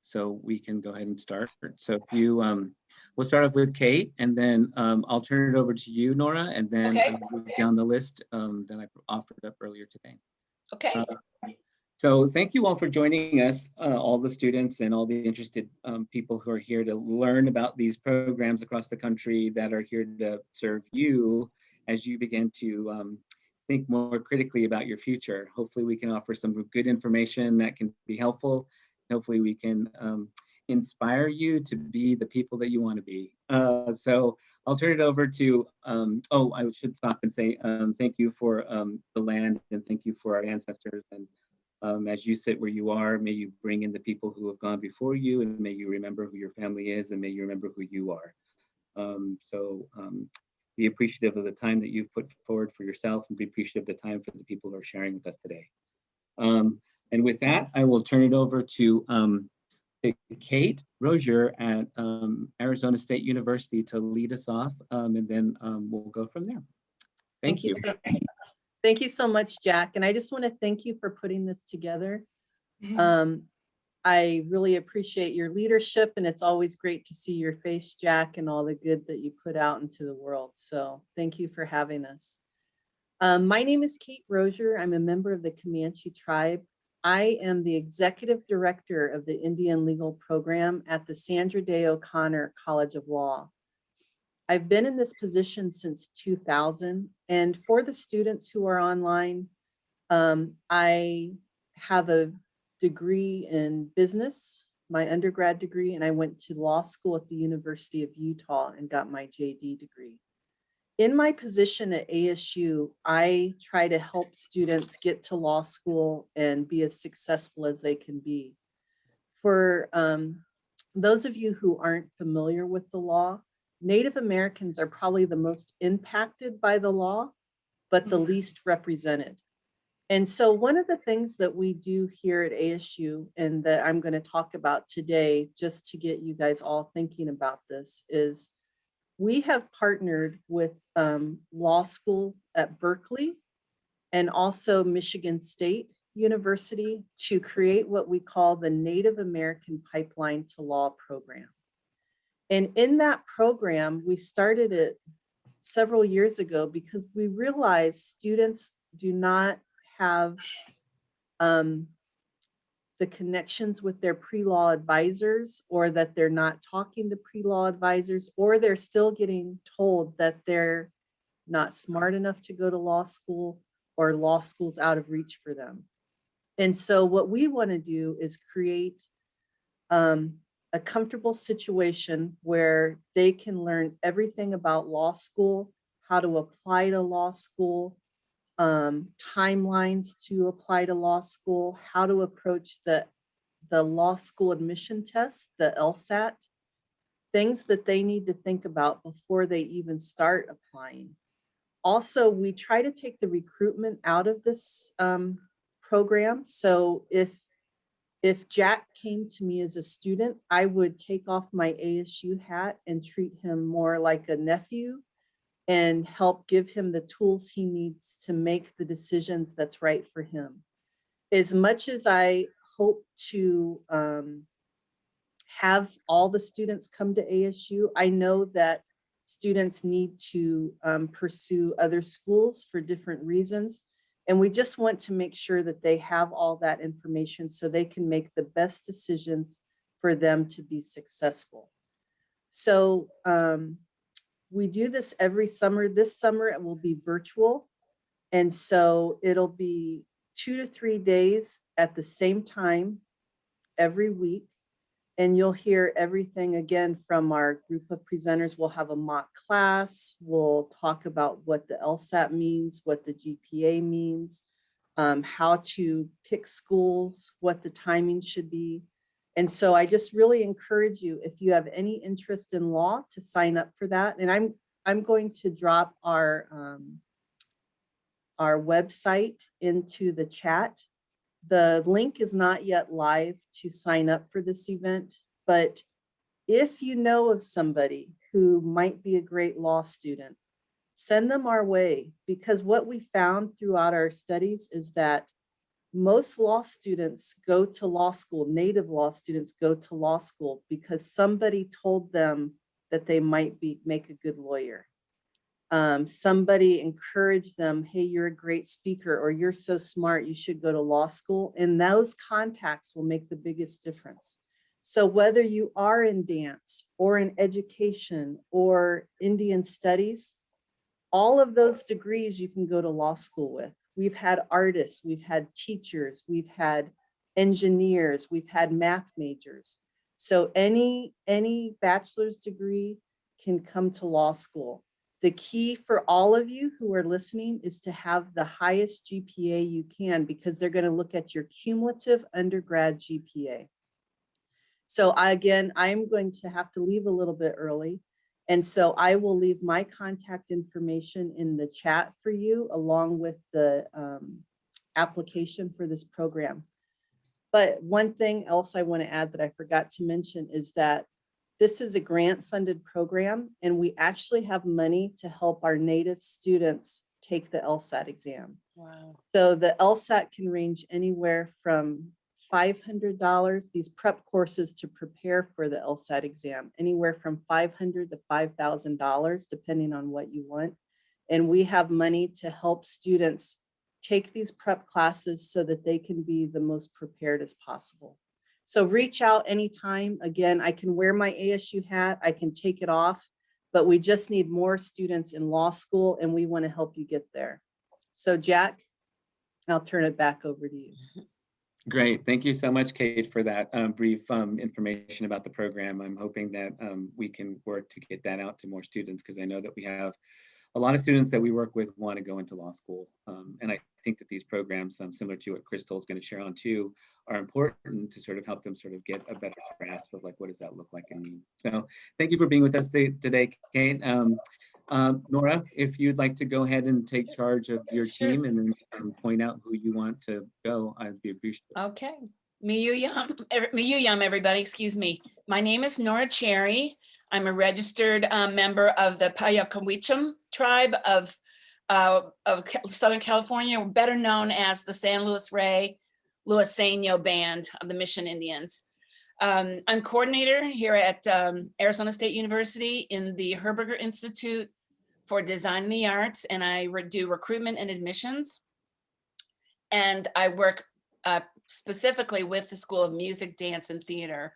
so we can go ahead and start. So if you, we'll start off with Kate, and then I'll turn it over to you, Nora, and then Okay. move down the list that I offered up earlier today. Okay. So thank you all for joining us, all the students and all the interested people who are here to learn about these programs across the country that are here to serve you as you begin to think more critically about your future. Hopefully we can offer some good information that can be helpful. Hopefully we can inspire you to be the people that you want to be. So I'll turn it over to, oh, I should stop and say thank you for the land, and thank you for our ancestors. And as you sit where you are, may you bring in the people who have gone before you, and may you remember who your family is, and may you remember who you are. Be appreciative of the time that you've put forward for yourself, and be appreciative of the time for the people who are sharing with us today. And with that, I will turn it over to Kate Rozier at Arizona State University to lead us off, and then we'll go from there. Thank you. Thank you so much, Jack. And I just want to thank you for putting this together. I really appreciate your leadership, and it's always great to see your face, Jack, and all the good that you put out into the world. So thank you for having us. My name is Kate Rozier. I'm a member of the Comanche tribe. I am the executive director of the Indian Legal Program at the Sandra Day O'Connor College of Law. I've been in this position since 2000, and for the students who are online, I have a degree in business, my undergrad degree, and I went to law school at the University of Utah and got my JD degree. In my position at ASU, I try to help students get to law school and be as successful as they can be. For those of you who aren't familiar with the law, Native Americans are probably the most impacted by the law, but the least represented. And so one of the things that we do here at ASU, and that I'm going to talk about today, just to get you guys all thinking about this, is we have partnered with law schools at Berkeley and also Michigan State University to create what we call the Native American Pipeline to Law program. And in that program, we started it several years ago because we realized students do not have the connections with their pre-law advisors, or that they're not talking to pre-law advisors, or they're still getting told that they're not smart enough to go to law school, or law school's out of reach for them. And so what we want to do is create a comfortable situation where they can learn everything about law school, how to apply to law school, timelines to apply to law school, how to approach the law school admission test, the LSAT, things that they need to think about before they even start applying. Also, we try to take the recruitment out of this program. So if Jack came to me as a student, I would take off my ASU hat and treat him more like a nephew and help give him the tools he needs to make the decisions that's right for him. As much as I hope to have all the students come to ASU, I know that students need to pursue other schools for different reasons. And we just want to make sure that they have all that information so they can make the best decisions for them to be successful. So we do this every summer. This summer it will be virtual. And so it'll be 2 to 3 days at the same time every week. And you'll hear everything again from our group of presenters. We'll have a mock class. We'll talk about what the LSAT means, what the GPA means, how to pick schools, what the timing should be. And so I just really encourage you, if you have any interest in law, to sign up for that. And I'm going to drop our website into the chat. The link is not yet live to sign up for this event, but if you know of somebody who might be a great law student, send them our way, because what we found throughout our studies is that most law students go to law school, native law students go to law school because somebody told them that they might make a good lawyer. Somebody encouraged them, hey, you're a great speaker, or you're so smart, you should go to law school. And those contacts will make the biggest difference. So whether you are in dance or in education or Indian studies, all of those degrees you can go to law school with. We've had artists, we've had teachers, we've had engineers, we've had math majors. So any bachelor's degree can come to law school. The key for all of you who are listening is to have the highest GPA you can, because they're going to look at your cumulative undergrad GPA. So again, I'm going to have to leave a little bit early. And so I will leave my contact information in the chat for you, along with the application for this program. But one thing else I want to add that I forgot to mention is that this is a grant funded program, and we actually have money to help our Native students take the LSAT exam. Wow. So the LSAT can range anywhere from $500, these prep courses to prepare for the LSAT exam, anywhere from $500 to $5,000, depending on what you want. And we have money to help students take these prep classes so that they can be the most prepared as possible. So reach out anytime. Again, I can wear my ASU hat, I can take it off, but we just need more students in law school, and we want to help you get there. So Jack, I'll turn it back over to you. Great. Thank you so much, Kate, for that brief information about the program. I'm hoping that we can work to get that out to more students, because I know that we have a lot of students that we work with want to go into law school. And I think that these programs, similar to what Crystal is going to share on too, are important to sort of help them sort of get a better grasp of like, what does that look like and mean? So thank you for being with us today, Kate. Nora, if you'd like to go ahead and take charge of your team and then point out who you want to go, I'd be appreciative. Okay. Miyuyam, everybody, excuse me. My name is Nora Cherry. I'm a registered member of the Payacuwicham tribe of Southern California, better known as the San Luis Rey Luiseno Band of the Mission Indians. I'm coordinator here at Arizona State University in the Herberger Institute for Design and the Arts, and I do recruitment and admissions. And I work specifically with the School of Music, Dance, and Theater.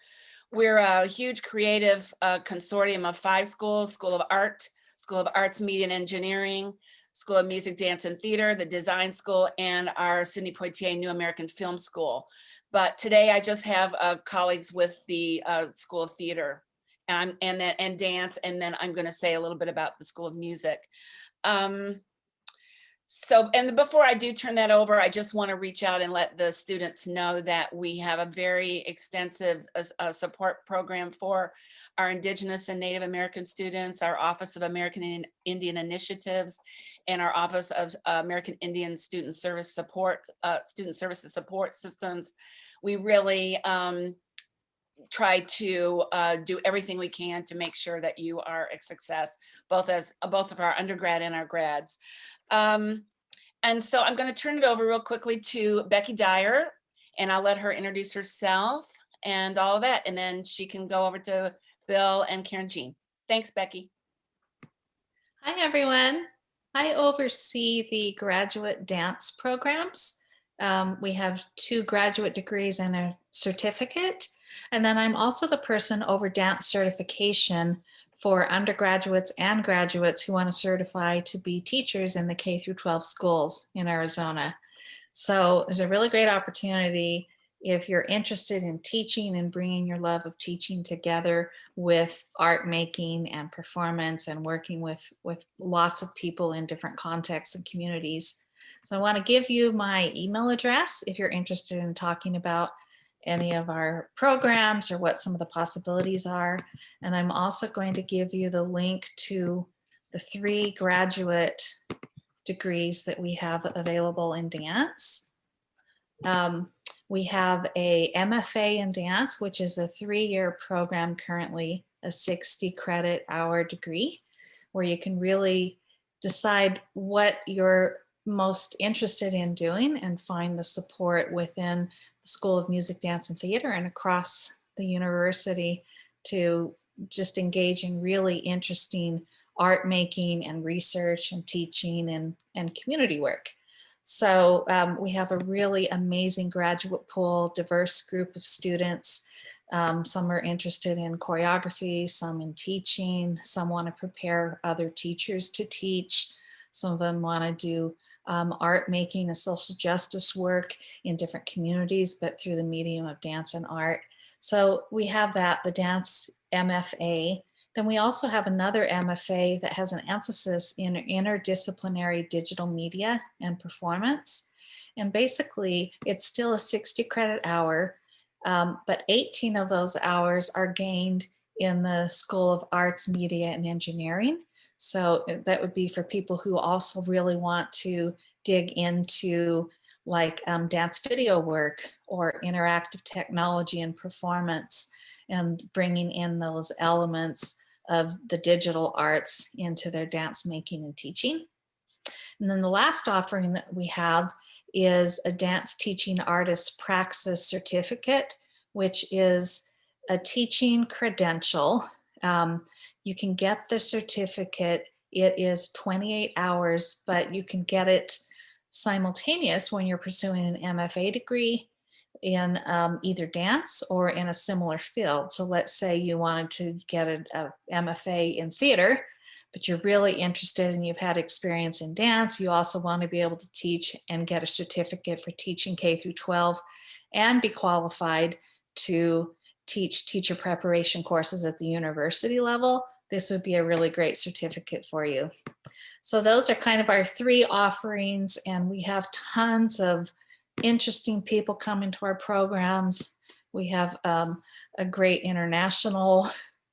We're a huge creative consortium of 5 schools: School of Art, School of Arts, Media and Engineering, School of Music, Dance, and Theater, the Design School, and our Sidney Poitier New American Film School. But today I just have colleagues with the School of Theater and Dance, and then I'm going to say a little bit about the School of Music. So, and before I do turn that over, I just want to reach out and let the students know that we have a very extensive support program for our Indigenous and Native American students, our Office of American Indian Initiatives, and our Office of American Indian Student Services Support Systems. We really try to do everything we can to make sure that you are a success, both of our undergrad and our grads. And so I'm going to turn it over real quickly to Becky Dyer, and I'll let her introduce herself and all of that, and then she can go over to Bill and Karen Jean. Thanks, Becky. Hi, everyone. I oversee the graduate dance programs. We have 2 graduate degrees and a certificate. And then I'm also the person over dance certification for undergraduates and graduates who want to certify to be teachers in the K through 12 schools in Arizona. So there's a really great opportunity if you're interested in teaching and bringing your love of teaching together with art making and performance and working with lots of people in different contexts and communities. So I want to give you my email address if you're interested in talking about any of our programs or what some of the possibilities are. And I'm also going to give you the link to the 3 graduate degrees that we have available in dance. We have a MFA in dance, which is a 3-year program currently, a 60 credit hour degree, where you can really decide what your most interested in doing and find the support within the School of Music, Dance, and Theater and across the university to just engage in really interesting art making and research and teaching and community work. So we have a really amazing graduate pool, diverse group of students. Some are interested in choreography, some in teaching, some want to prepare other teachers to teach. Some of them want to do art making and social justice work in different communities, but through the medium of dance and art. So we have that, the dance MFA. Then we also have another MFA that has an emphasis in interdisciplinary digital media and performance. And basically, it's still a 60 credit hour, but 18 of those hours are gained in the School of Arts, Media, and Engineering. So that would be for people who also really want to dig into like dance video work or interactive technology and performance, and bringing in those elements of the digital arts into their dance making and teaching. And then the last offering that we have is a dance teaching artist praxis certificate, which is a teaching credential. You can get the certificate. It is 28 hours, but you can get it simultaneous when you're pursuing an MFA degree in either dance or in a similar field. So let's say you wanted to get a MFA in theater, but you're really interested and you've had experience in dance. You also want to be able to teach and get a certificate for teaching K through 12 and be qualified to teach teacher preparation courses at the university level. This would be a really great certificate for you. So those are kind of our three offerings, and we have tons of interesting people coming to our programs. We have a great international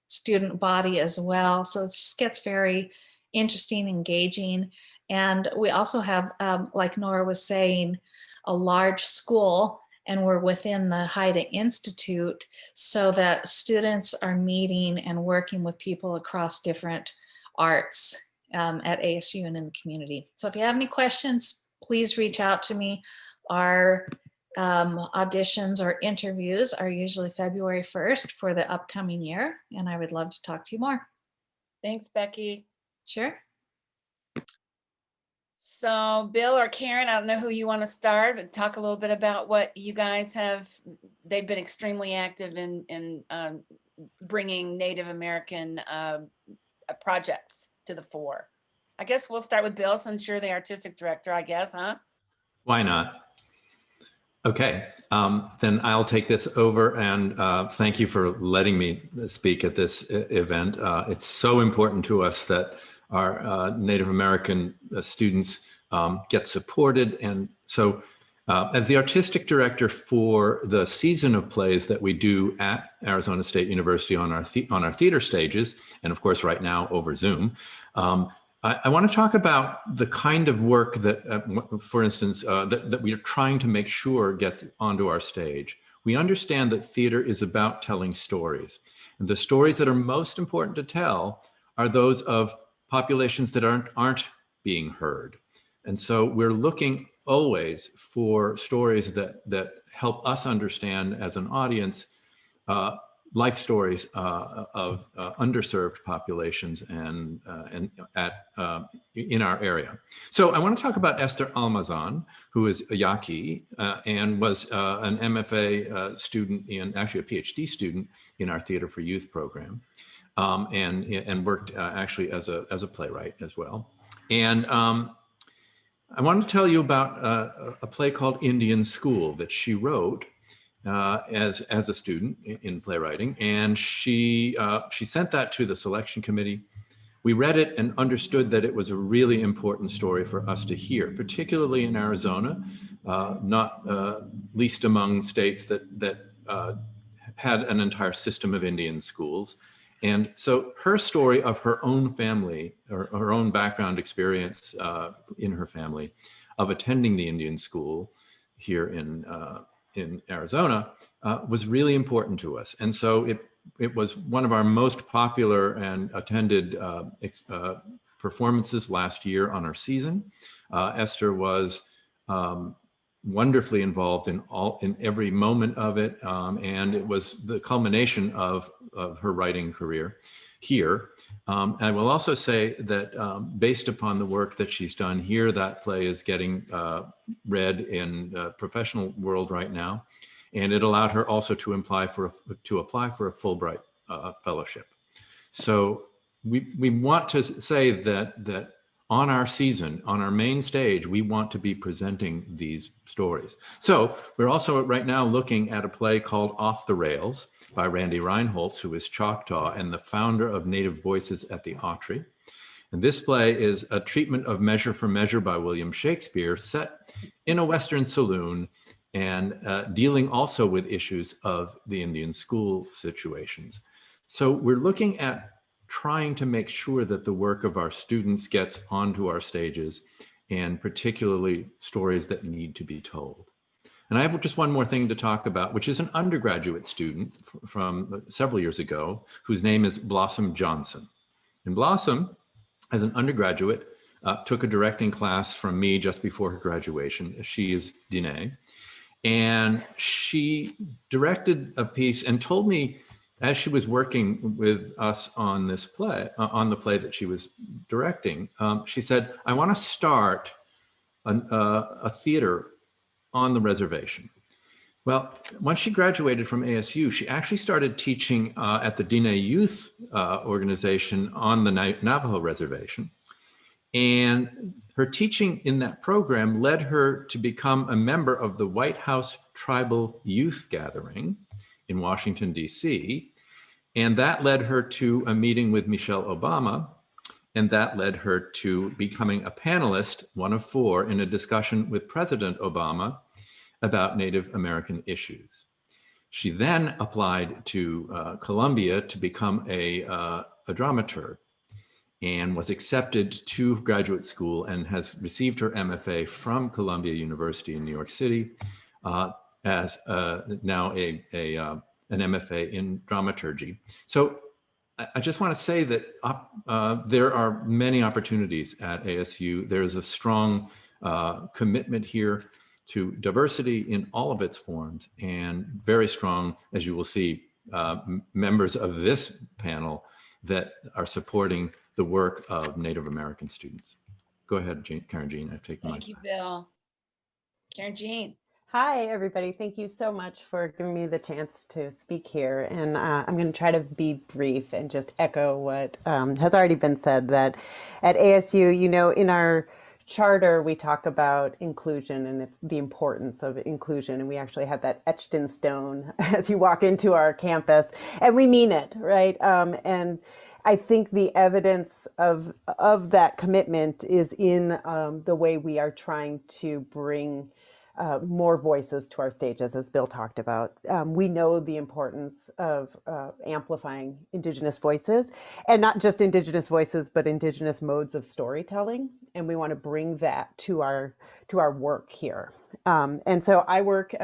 student body as well. So it just gets very interesting, engaging. And we also have, like Nora was saying, a large school, and we're within the Haida Institute, so that students are meeting and working with people across different arts at ASU and in the community. So if you have any questions, please reach out to me. Our auditions or interviews are usually February 1st for the upcoming year, and I would love to talk to you more. Thanks, Becky. Sure. So Bill or Karen, I don't know who you want to start, but talk a little bit about what you guys have. They've been extremely active in bringing Native American projects to the fore. I guess we'll start with Bill, since you're the artistic director, I guess, huh? Why not? Okay, then I'll take this over, and thank you for letting me speak at this event. It's so important to us that our Native American students get supported. And so as the artistic director for the season of plays that we do at Arizona State University on our theater stages, and of course right now over Zoom, I want to talk about the kind of work that, for instance, that we are trying to make sure gets onto our stage. We understand that theater is about telling stories. And the stories that are most important to tell are those of populations that aren't being heard. And so we're looking always for stories that help us understand as an audience life stories of underserved populations and in our area. So I want to talk about Esther Almazan, who is a Yaqui and was an MFA student actually a PhD student in our Theater for Youth program, and worked actually as a playwright as well. And I wanted to tell you about a play called Indian School that she wrote as a student in playwriting, and she sent that to the selection committee. We read it and understood that it was a really important story for us to hear, particularly in Arizona, not least among states that had an entire system of Indian schools. And so her story of her own family, or her own background experience in her family of attending the Indian school here in Arizona was really important to us. And so it was one of our most popular and attended performances last year on our season. Esther was wonderfully involved in every moment of it, and it was the culmination of her writing career here. I will also say that based upon the work that she's done here, that play is getting read in the professional world right now, and it allowed her also to apply for a Fulbright fellowship. So we want to say that on our season, on our main stage, we want to be presenting these stories. So we're also right now looking at a play called Off the Rails by Randy Reinholz, who is Choctaw and the founder of Native Voices at the Autry. And this play is a treatment of Measure for Measure by William Shakespeare, set in a Western saloon and dealing also with issues of the Indian school situations. So we're looking at trying to make sure that the work of our students gets onto our stages, and particularly stories that need to be told. And I have just one more thing to talk about, which is an undergraduate student from several years ago, whose name is Blossom Johnson. And Blossom, as an undergraduate, took a directing class from me just before her graduation. She is Diné. And she directed a piece and told me, as she was working with us on this play, on the play that she was directing, she said, I want to start a theater on the reservation. Well, once she graduated from ASU, she actually started teaching at the Diné Youth Organization on the Navajo Reservation. And her teaching in that program led her to become a member of the White House Tribal Youth Gathering in Washington, D.C., and that led her to a meeting with Michelle Obama, and that led her to becoming a panelist, one of 4, in a discussion with President Obama about Native American issues. She then applied to Columbia to become a dramaturg and was accepted to graduate school and has received her MFA from Columbia University in New York City as now an MFA in dramaturgy. So I just want to say that there are many opportunities at ASU. There's a strong commitment here to diversity in all of its forms, and very strong, as you will see, members of this panel that are supporting the work of Native American students. Go ahead, Karen Jean, I've taken my time. Thank you, Bill. Karen Jean. Hi, everybody. Thank you so much for giving me the chance to speak here. And I'm going to try to be brief and just echo what has already been said, that at ASU, you know, in our charter, we talk about inclusion and the importance of inclusion. And we actually have that etched in stone as you walk into our campus, and we mean it, right? And I think the evidence of that commitment is in the way we are trying to bring more voices to our stages, as Bill talked about. We know the importance of amplifying Indigenous voices, and not just Indigenous voices, but Indigenous modes of storytelling. And we want to bring that to our work here. And so I work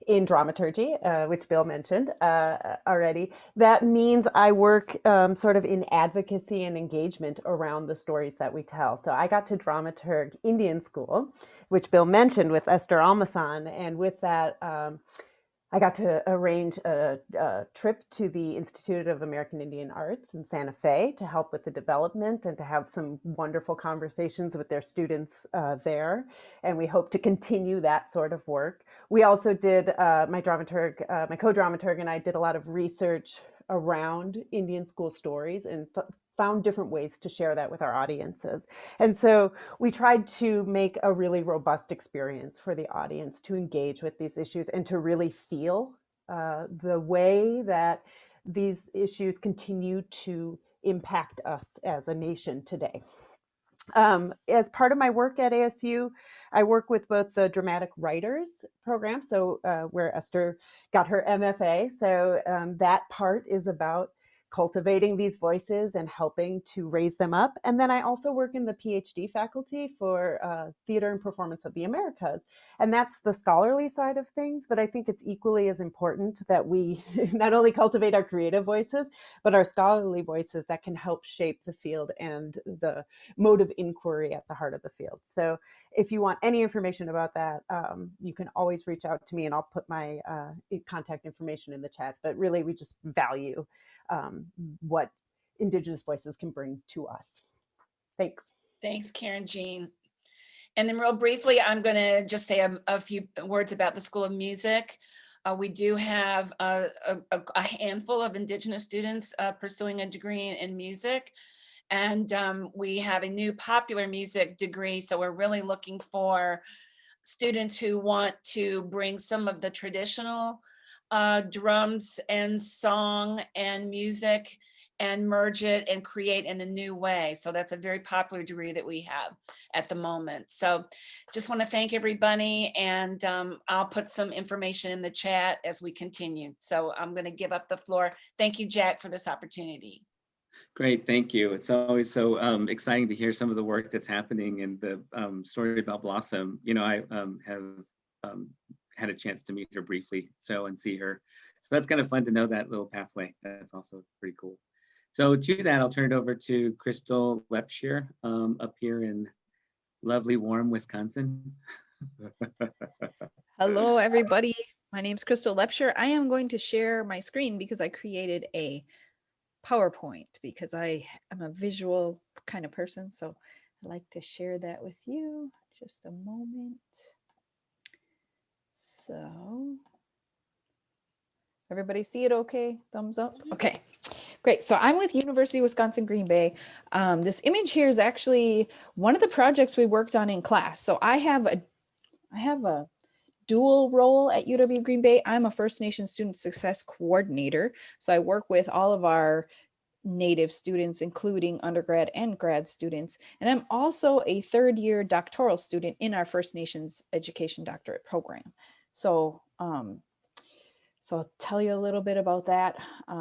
in dramaturgy, which Bill mentioned already. That means I work sort of in advocacy and engagement around the stories that we tell. So I got to dramaturg Indian School, which Bill mentioned, with Esther Almazan. And with that, I got to arrange a trip to the Institute of American Indian Arts in Santa Fe to help with the development and to have some wonderful conversations with their students there. And we hope to continue that sort of work. We also did, my co-dramaturg and I did a lot of research around Indian school stories and found different ways to share that with our audiences. And so we tried to make a really robust experience for the audience to engage with these issues and to really feel the way that these issues continue to impact us as a nation today. As part of my work at ASU, I work with both the Dramatic Writers program, so where Esther got her MFA. So that part is about cultivating these voices and helping to raise them up. And then I also work in the PhD faculty for Theater and Performance of the Americas. And that's the scholarly side of things, but I think it's equally as important that we not only cultivate our creative voices, but our scholarly voices that can help shape the field and the mode of inquiry at the heart of the field. So if you want any information about that, you can always reach out to me, and I'll put my contact information in the chat. But really, we just value what Indigenous voices can bring to us. Thanks. Thanks, Karen Jean. And then real briefly, I'm going to just say a few words about the School of Music. We do have a handful of Indigenous students pursuing a degree in music. And we have a new popular music degree. So we're really looking for students who want to bring some of the traditional drums and song and music and merge it and create in a new way. So that's a very popular degree that we have at the moment. So just want to thank everybody, and I'll put some information in the chat as we continue. So I'm going to give up the floor. Thank you, Jack, for this opportunity. Great, thank you. It's always so exciting to hear some of the work that's happening, and the story about Blossom. You know, I have had a chance to meet her briefly, and see her. So that's kind of fun to know that little pathway. That's also pretty cool. So to that, I'll turn it over to Crystal Lepshire up here in lovely, warm Wisconsin. Hello, everybody. My name is Crystal Lepshire. I am going to share my screen because I created a PowerPoint because I am a visual kind of person. So I'd like to share that with you. Just a moment. So everybody see it okay? Thumbs up. Okay, great. So I'm with University of Wisconsin-Green Bay. This image here is actually one of the projects we worked on in class. So I have a dual role at UW Green Bay. I'm a First Nations Student Success Coordinator. So I work with all of our Native students, including undergrad and grad students. And I'm also a third-year doctoral student in our First Nations Education Doctorate Program. So, so I'll tell you a little bit about that,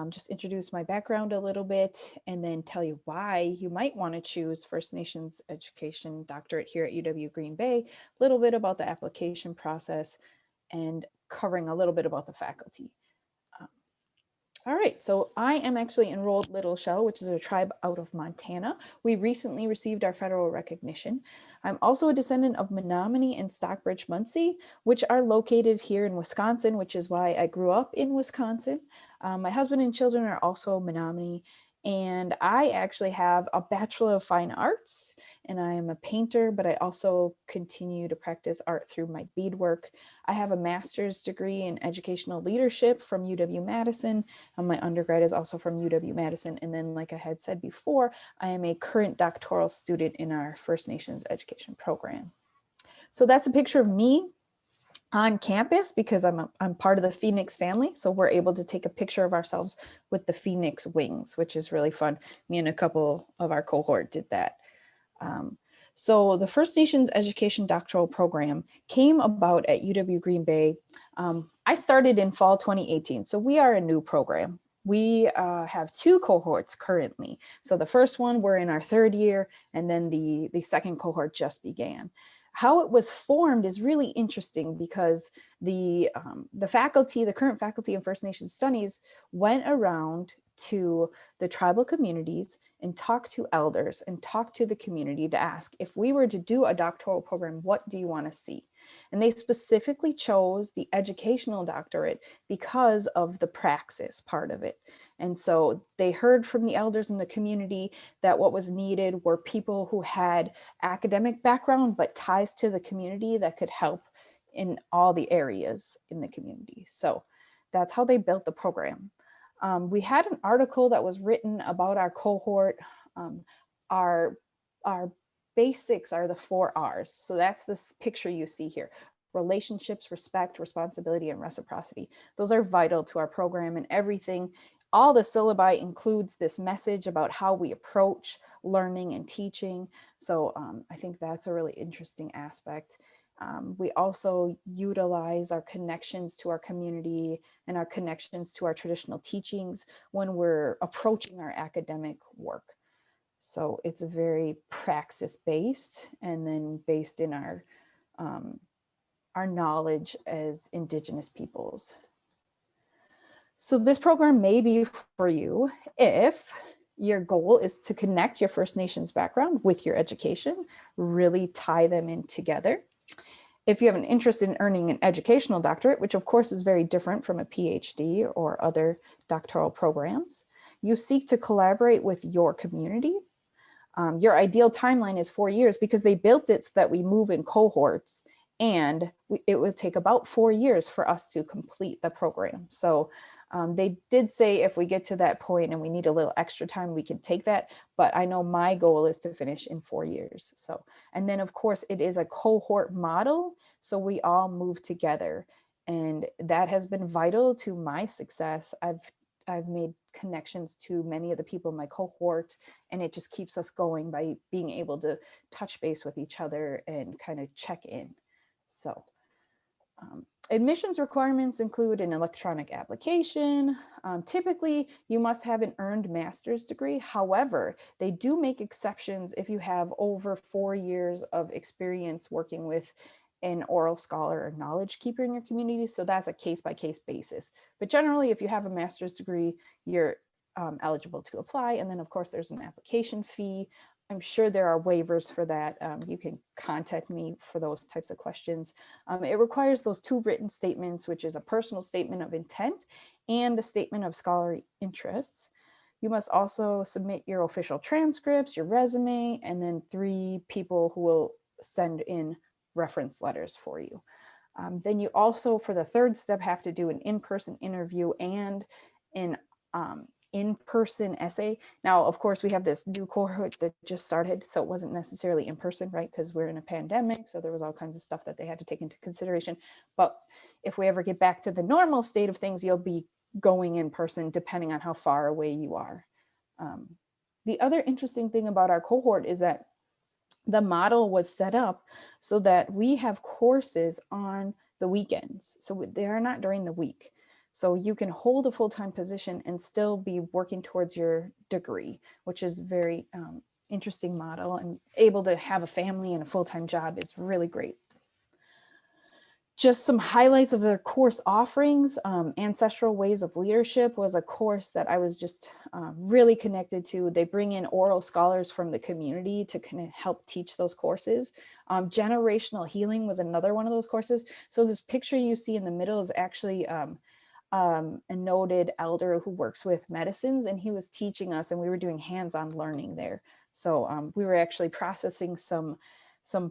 just introduce my background a little bit, and then tell you why you might want to choose First Nations Education Doctorate here at UW Green Bay, a little bit about the application process, and covering a little bit about the faculty. All right, so I am actually enrolled Little Shell, which is a tribe out of Montana. We recently received our federal recognition. I'm also a descendant of Menominee and Stockbridge Munsee, which are located here in Wisconsin, which is why I grew up in Wisconsin. My husband and children are also Menominee, and I actually have a Bachelor of Fine Arts, and I am a painter, but I also continue to practice art through my beadwork. I have a master's degree in educational leadership from UW-Madison. My undergrad is also from UW-Madison. And then, like I had said before, I am a current doctoral student in our First Nations education program. So that's a picture of me on campus because I'm part of the Phoenix family. So we're able to take a picture of ourselves with the Phoenix wings, which is really fun. Me and a couple of our cohort did that. So the First Nations Education Doctoral Program came about at UW Green Bay. I started in fall 2018, so we are a new program. We have two cohorts currently. So the first one, we're in our third year, and then the second cohort just began. How it was formed is really interesting because the faculty, the current faculty in First Nations Studies, went around to the tribal communities and talked to elders and talked to the community to ask, if we were to do a doctoral program, what do you want to see? And they specifically chose the educational doctorate because of the praxis part of it. And so they heard from the elders in the community that what was needed were people who had academic background, but ties to the community that could help in all the areas in the community. So that's how they built the program. We had an article that was written about our cohort. Our basics are the 4 R's. So that's this picture you see here: relationships, respect, responsibility, and reciprocity. Those are vital to our program, and everything, all the syllabi includes this message about how we approach learning and teaching. So I think that's a really interesting aspect. We also utilize our connections to our community and our connections to our traditional teachings when we're approaching our academic work. So it's very praxis based, and then based in our knowledge as Indigenous peoples. So this program may be for you if your goal is to connect your First Nations background with your education, really tie them in together. If you have an interest in earning an educational doctorate, which of course is very different from a PhD or other doctoral programs, you seek to collaborate with your community. Your ideal timeline is 4 years because they built it so that we move in cohorts, and it would take about 4 years for us to complete the program. So they did say if we get to that point and we need a little extra time, we can take that. But I know my goal is to finish in 4 years. So, and then of course it is a cohort model. So we all move together, and that has been vital to my success. I've made connections to many of the people in my cohort, and it just keeps us going by being able to touch base with each other and kind of check in. So admissions requirements include an electronic application. Typically, you must have an earned master's degree. However, they do make exceptions if you have over 4 years of experience working with an oral scholar or knowledge keeper in your community. So that's a case-by-case basis. But generally, if you have a master's degree, you're eligible to apply. And then of course, there's an application fee. I'm sure there are waivers for that. You can contact me for those types of questions. It requires those 2 written statements, which is a personal statement of intent and a statement of scholarly interests. You must also submit your official transcripts, your resume, and then 3 people who will send in reference letters for you. Then you also, for the 3rd step, have to do an in-person interview and an in-person essay. Now, of course, we have this new cohort that just started, so it wasn't necessarily in person, right? Because we're in a pandemic, so there was all kinds of stuff that they had to take into consideration. But if we ever get back to the normal state of things, you'll be going in person depending on how far away you are. The other interesting thing about our cohort is that the model was set up so that we have courses on the weekends. So they are not during the week. So you can hold a full-time position and still be working towards your degree, which is very interesting model, and able to have a family and a full-time job is really great. Just some highlights of their course offerings. Ancestral Ways of Leadership was a course that I was just really connected to. They bring in oral scholars from the community to kind of help teach those courses. Generational Healing was another one of those courses. So this picture you see in the middle is actually a noted elder who works with medicines, and he was teaching us, and we were doing hands-on learning there. So we were actually processing some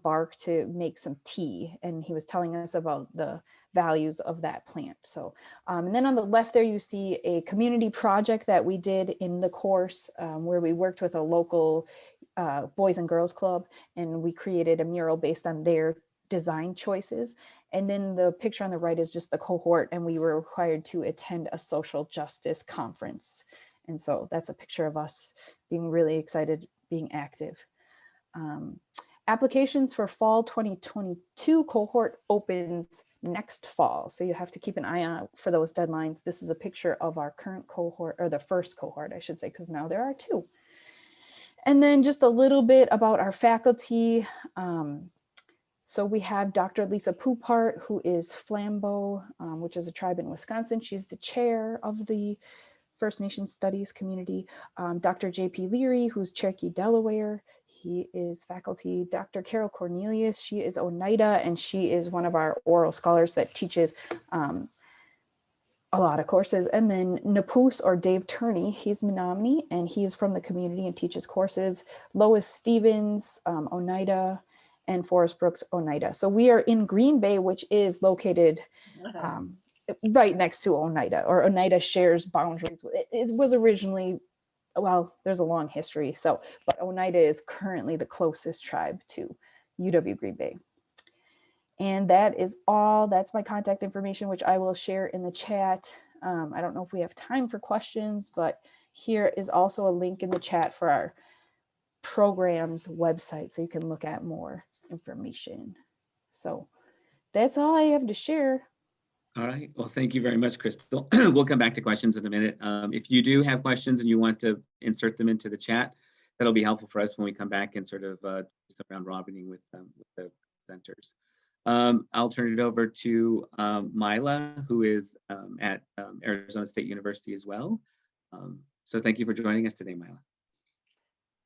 bark to make some tea, and he was telling us about the values of that plant. So and then on the left there you see a community project that we did in the course, where we worked with a local Boys and Girls Club, and we created a mural based on their design choices. And then the picture on the right is just the cohort, and we were required to attend a social justice conference. And so that's a picture of us being really excited, being active. Applications for fall 2022 cohort opens next fall. So you have to keep an eye out for those deadlines. This is a picture of our current cohort, or the first cohort, I should say, because now there are 2. And then just a little bit about our faculty. So we have Dr. Lisa Poupart, who is Flambeau, which is a tribe in Wisconsin. She's the chair of the First Nation Studies community. Dr. J.P. Leary, who's Cherokee Delaware. He is faculty. Dr. Carol Cornelius, she is Oneida, and she is one of our oral scholars that teaches a lot of courses. And then Napus, or Dave Turney, he's Menominee, and he is from the community and teaches courses. Lois Stevens, Oneida, and Forest Brooks, Oneida. So we are in Green Bay, which is located right next to Oneida, or Oneida shares boundaries. It was originally, well, there's a long history. So, but Oneida is currently the closest tribe to UW Green Bay. And that is all. That's my contact information, which I will share in the chat. I don't know if we have time for questions, but here is also a link in the chat for our program's website, so you can look at more information. So that's all I have to share. All right. Well, thank you very much, Crystal. We'll come back to questions in a minute. If you do have questions and you want to insert them into the chat, that'll be helpful for us when we come back and sort of just around robining with the presenters. I'll turn it over to Mila, who is at Arizona State University as well. So thank you for joining us today, Mila.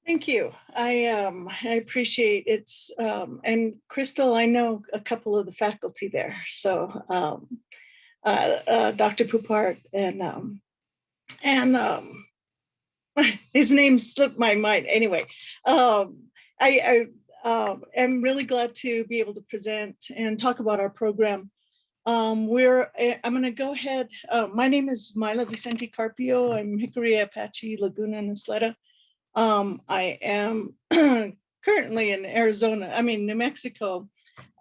Thank you. I appreciate it. And Crystal, I know a couple of the faculty there. So Dr. Poupart and his name slipped my mind. Anyway, I am really glad to be able to present and talk about our program. I'm going to go ahead. My name is Mila Vicente Carpio. I'm Hickory, Apache, Laguna, and Isleta. I am currently in New Mexico,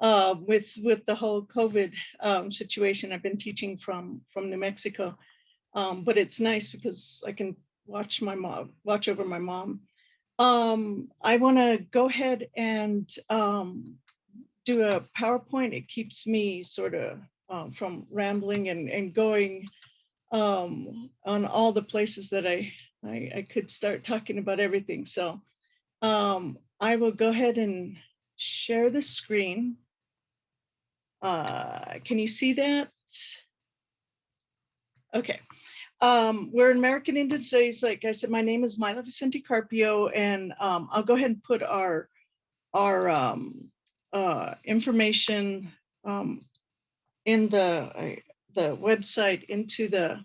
with the whole COVID situation. I've been teaching from New Mexico, but it's nice because I can watch over my mom. I want to go ahead and do a PowerPoint. It keeps me sort of from rambling and going on all the places that I could start talking about everything. So I will go ahead and share the screen. Can you see that? Okay. We're in American Indian Studies. Like I said, my name is Mila Vicente Carpio, and I'll go ahead and put our information in the website into the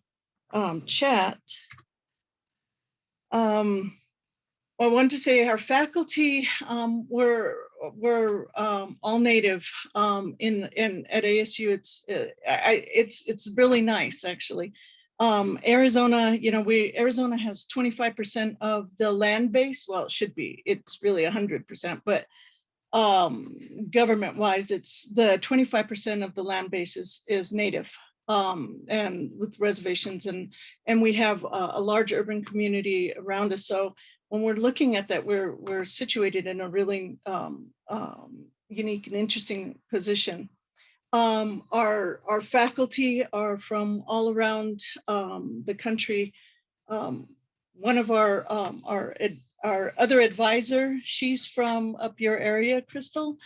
chat. I want to say our faculty, we're all native at ASU. It's really nice, actually. Arizona, Arizona has 25% of the land base. Well, it should be. It's really 100%, but government-wise, it's the 25% of the land base is native. And with reservations, and we have a large urban community around us. So when we're looking at that, we're situated in a really unique and interesting position. Our faculty are from all around the country. One of our other advisor, she's from up your area, Crystal.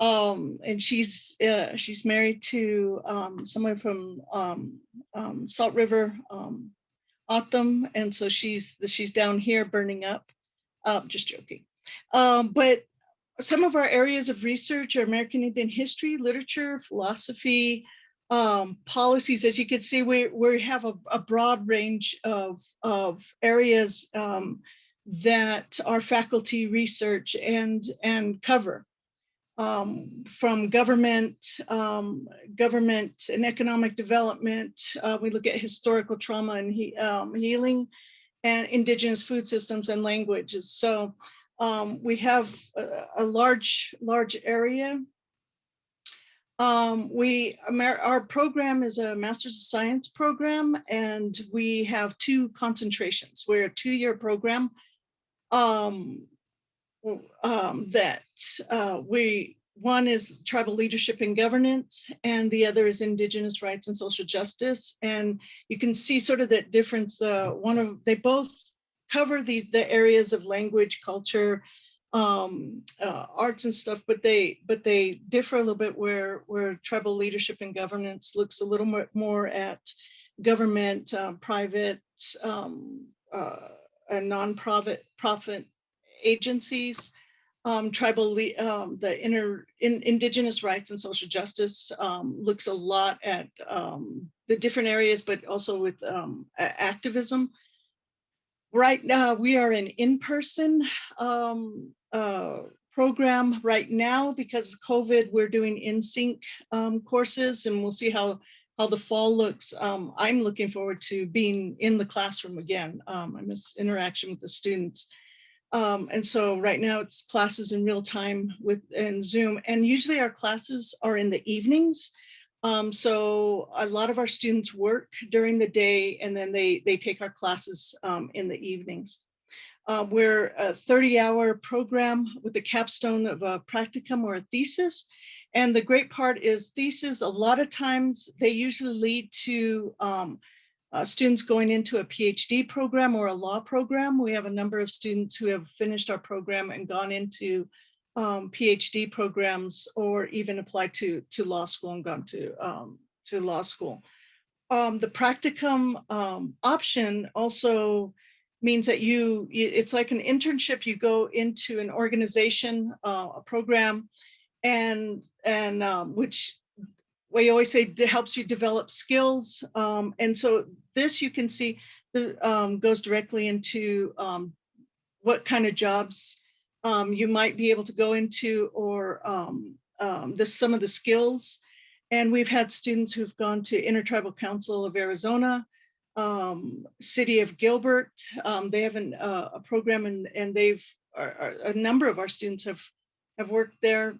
And she's married to someone from Salt River, Otham, and so she's down here burning up. Just joking. But some of our areas of research are American Indian history, literature, philosophy, policies. As you can see, we have a broad range of areas that our faculty research and cover. From government and economic development. We look at historical trauma and healing, and indigenous food systems and languages. So we have a large area. Our program is a Master's of Science program, and we have two concentrations. We're a 2-year program. One is tribal leadership and governance, and the other is indigenous rights and social justice. And you can see sort of that difference. They both cover the areas of language, culture, arts and stuff, but they differ a little bit. Where tribal leadership and governance looks a little more at government, private, and non-profit agencies. Indigenous rights and social justice looks a lot at the different areas, but also with activism. Right now, we are an in-person program right now. Because of COVID, we're doing in-sync courses, and we'll see how the fall looks. I'm looking forward to being in the classroom again. I miss interaction with the students. And so right now it's classes in real time and Zoom, and usually our classes are in the evenings. So a lot of our students work during the day, and then they take our classes in the evenings. We're a 30-hour program with a capstone of a practicum or a thesis. And the great part is thesis, a lot of times they usually lead to students going into a PhD program or a law program. We have a number of students who have finished our program and gone into PhD programs, or even applied to law school and gone to law school. The practicum option also means that it's like an internship. You go into an organization, a program, and which we always say helps you develop skills. And so this, you can see, goes directly into what kind of jobs you might be able to go into, or some of the skills. And we've had students who've gone to Intertribal Council of Arizona, City of Gilbert. They have a program, and a number of our students have worked there.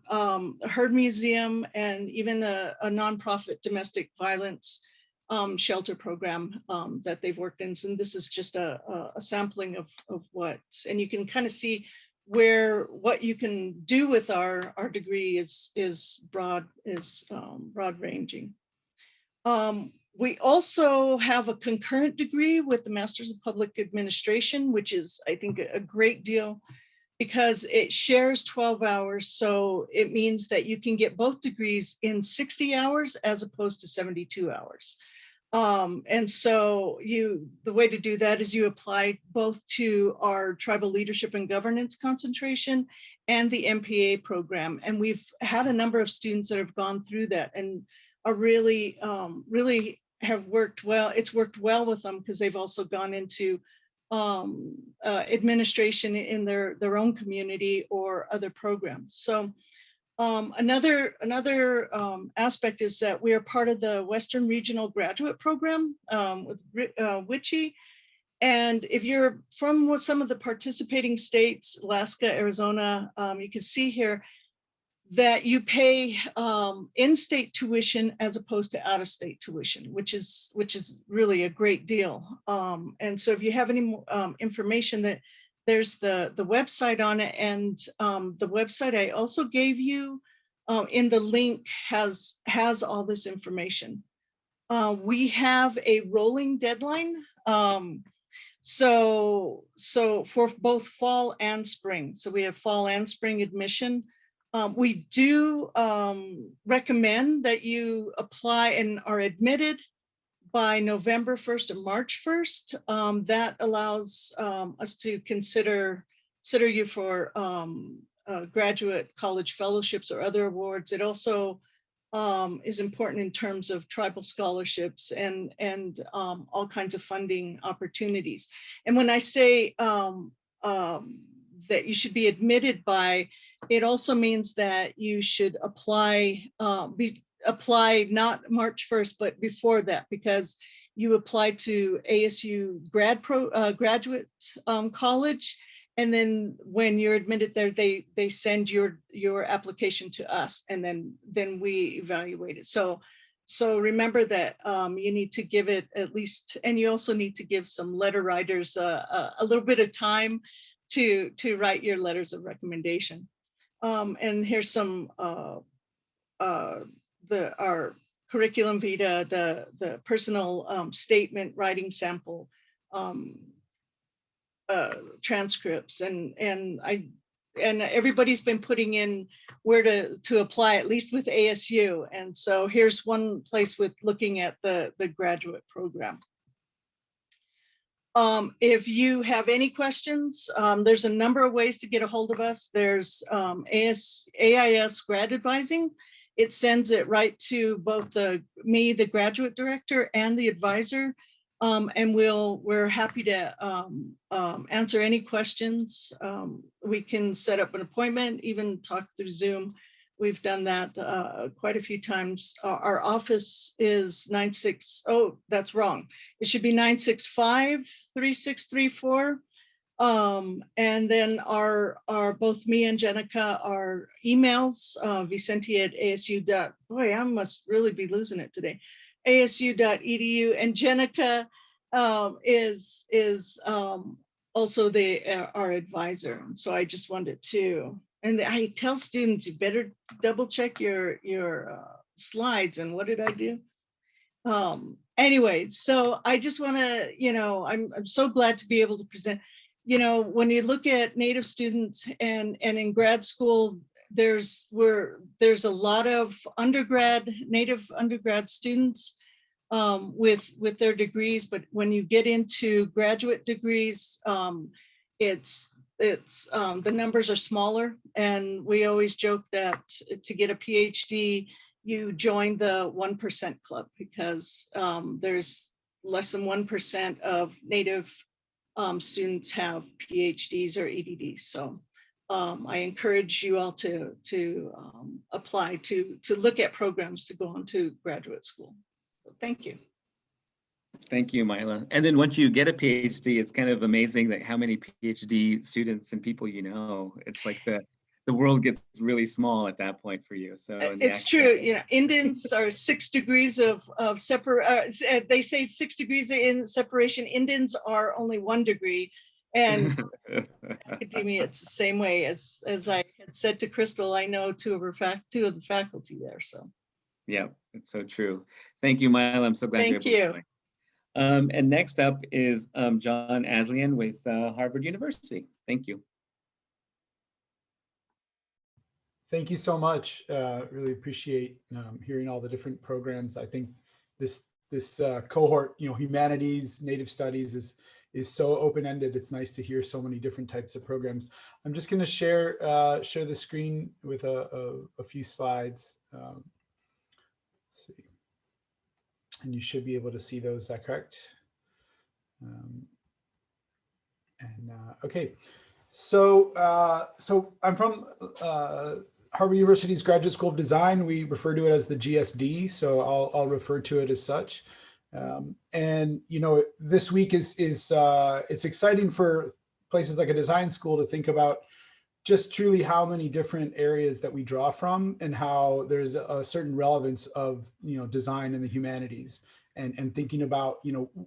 Heard Museum, and even a nonprofit domestic violence shelter program that they've worked in. So this is just a sampling of what, and you can kind of see where what you can do with our degree is broad ranging. We also have a concurrent degree with the Masters of Public Administration, which is, I think, a great deal, because it shares 12 hours. So it means that you can get both degrees in 60 hours as opposed to 72 hours. And so the way to do that is you apply both to our Tribal Leadership and Governance concentration and the MPA program. And we've had a number of students that have gone through that and are really have worked well. It's worked well with them because they've also gone into administration in their own community or other programs. So another aspect is that we are part of the Western Regional Graduate Program with WICHE. And if you're from some of the participating states, Alaska, Arizona, you can see here that you pay in-state tuition as opposed to out-of-state tuition, which is really a great deal. And so if you have any more information, that there's the website on it, and the website I also gave you in the link has all this information. We have a rolling deadline. So for both fall and spring. So we have fall and spring admission. We do recommend that you apply and are admitted by November 1st and March 1st. That allows us to consider you for graduate college fellowships or other awards. It also is important in terms of tribal scholarships and all kinds of funding opportunities. And when I say that you should be admitted by, it also means that you should apply not March 1st, but before that, because you apply to ASU graduate college. And then when you're admitted there, they send your application to us, and then we evaluate it. So remember that you need to give it at least, and you also need to give some letter writers a little bit of time to write your letters of recommendation. And here's some our curriculum vitae, the personal statement writing sample, transcripts, and everybody's been putting in where to apply, at least with ASU. And so here's one place with looking at the graduate program. If you have any questions, there's a number of ways to get a hold of us. There's AIS Grad Advising. It sends it right to both me, the graduate director, and the advisor. And we're happy to answer any questions. We can set up an appointment, even talk through Zoom. We've done that quite a few times. Our office is 96, oh, that's wrong. It should be 965-3634. And then both me and Jenica, our emails, Vicente@ASU. Boy, I must really be losing it today. ASU.edu, and Jenica is also our advisor. And so I just wanted to And I tell students, you better double check your slides. And what did I do? Anyway, so I just want to, I'm so glad to be able to present. When you look at Native students and in grad school, there's a lot of Native undergrad students with their degrees, but when you get into graduate degrees, it's the numbers are smaller. And we always joke that to get a PhD, you join the 1% club, because there's less than 1% of Native students have PhDs or EDDs. So I encourage you all to apply to look at programs to go on to graduate school. So thank you. Thank you, Mila. And then once you get a PhD, it's kind of amazing that how many PhD students and people you know. It's like the world gets really small at that point for you. So it's true. Indians are 6 degrees of separate. They say 6 degrees in separation. Indians are only 1 degree. And academia, it's the same way. As I had said to Crystal, I know 2 of the faculty there. So yeah, it's so true. Thank you, Mila. I'm so glad thank you're able you. to join. And next up is John Aslian with Harvard University. Thank you. Thank you so much. Really appreciate hearing all the different programs. I think this cohort, humanities, Native studies is so open-ended. It's nice to hear so many different types of programs. I'm just going to share the screen with a few slides. Let's see. And you should be able to see those. Is that correct? Okay. So I'm from Harvard University's Graduate School of Design. We refer to it as the GSD, so I'll refer to it as such. And this week is it's exciting for places like a design school to think about just truly how many different areas that we draw from, and how there's a certain relevance of design in the humanities, and thinking about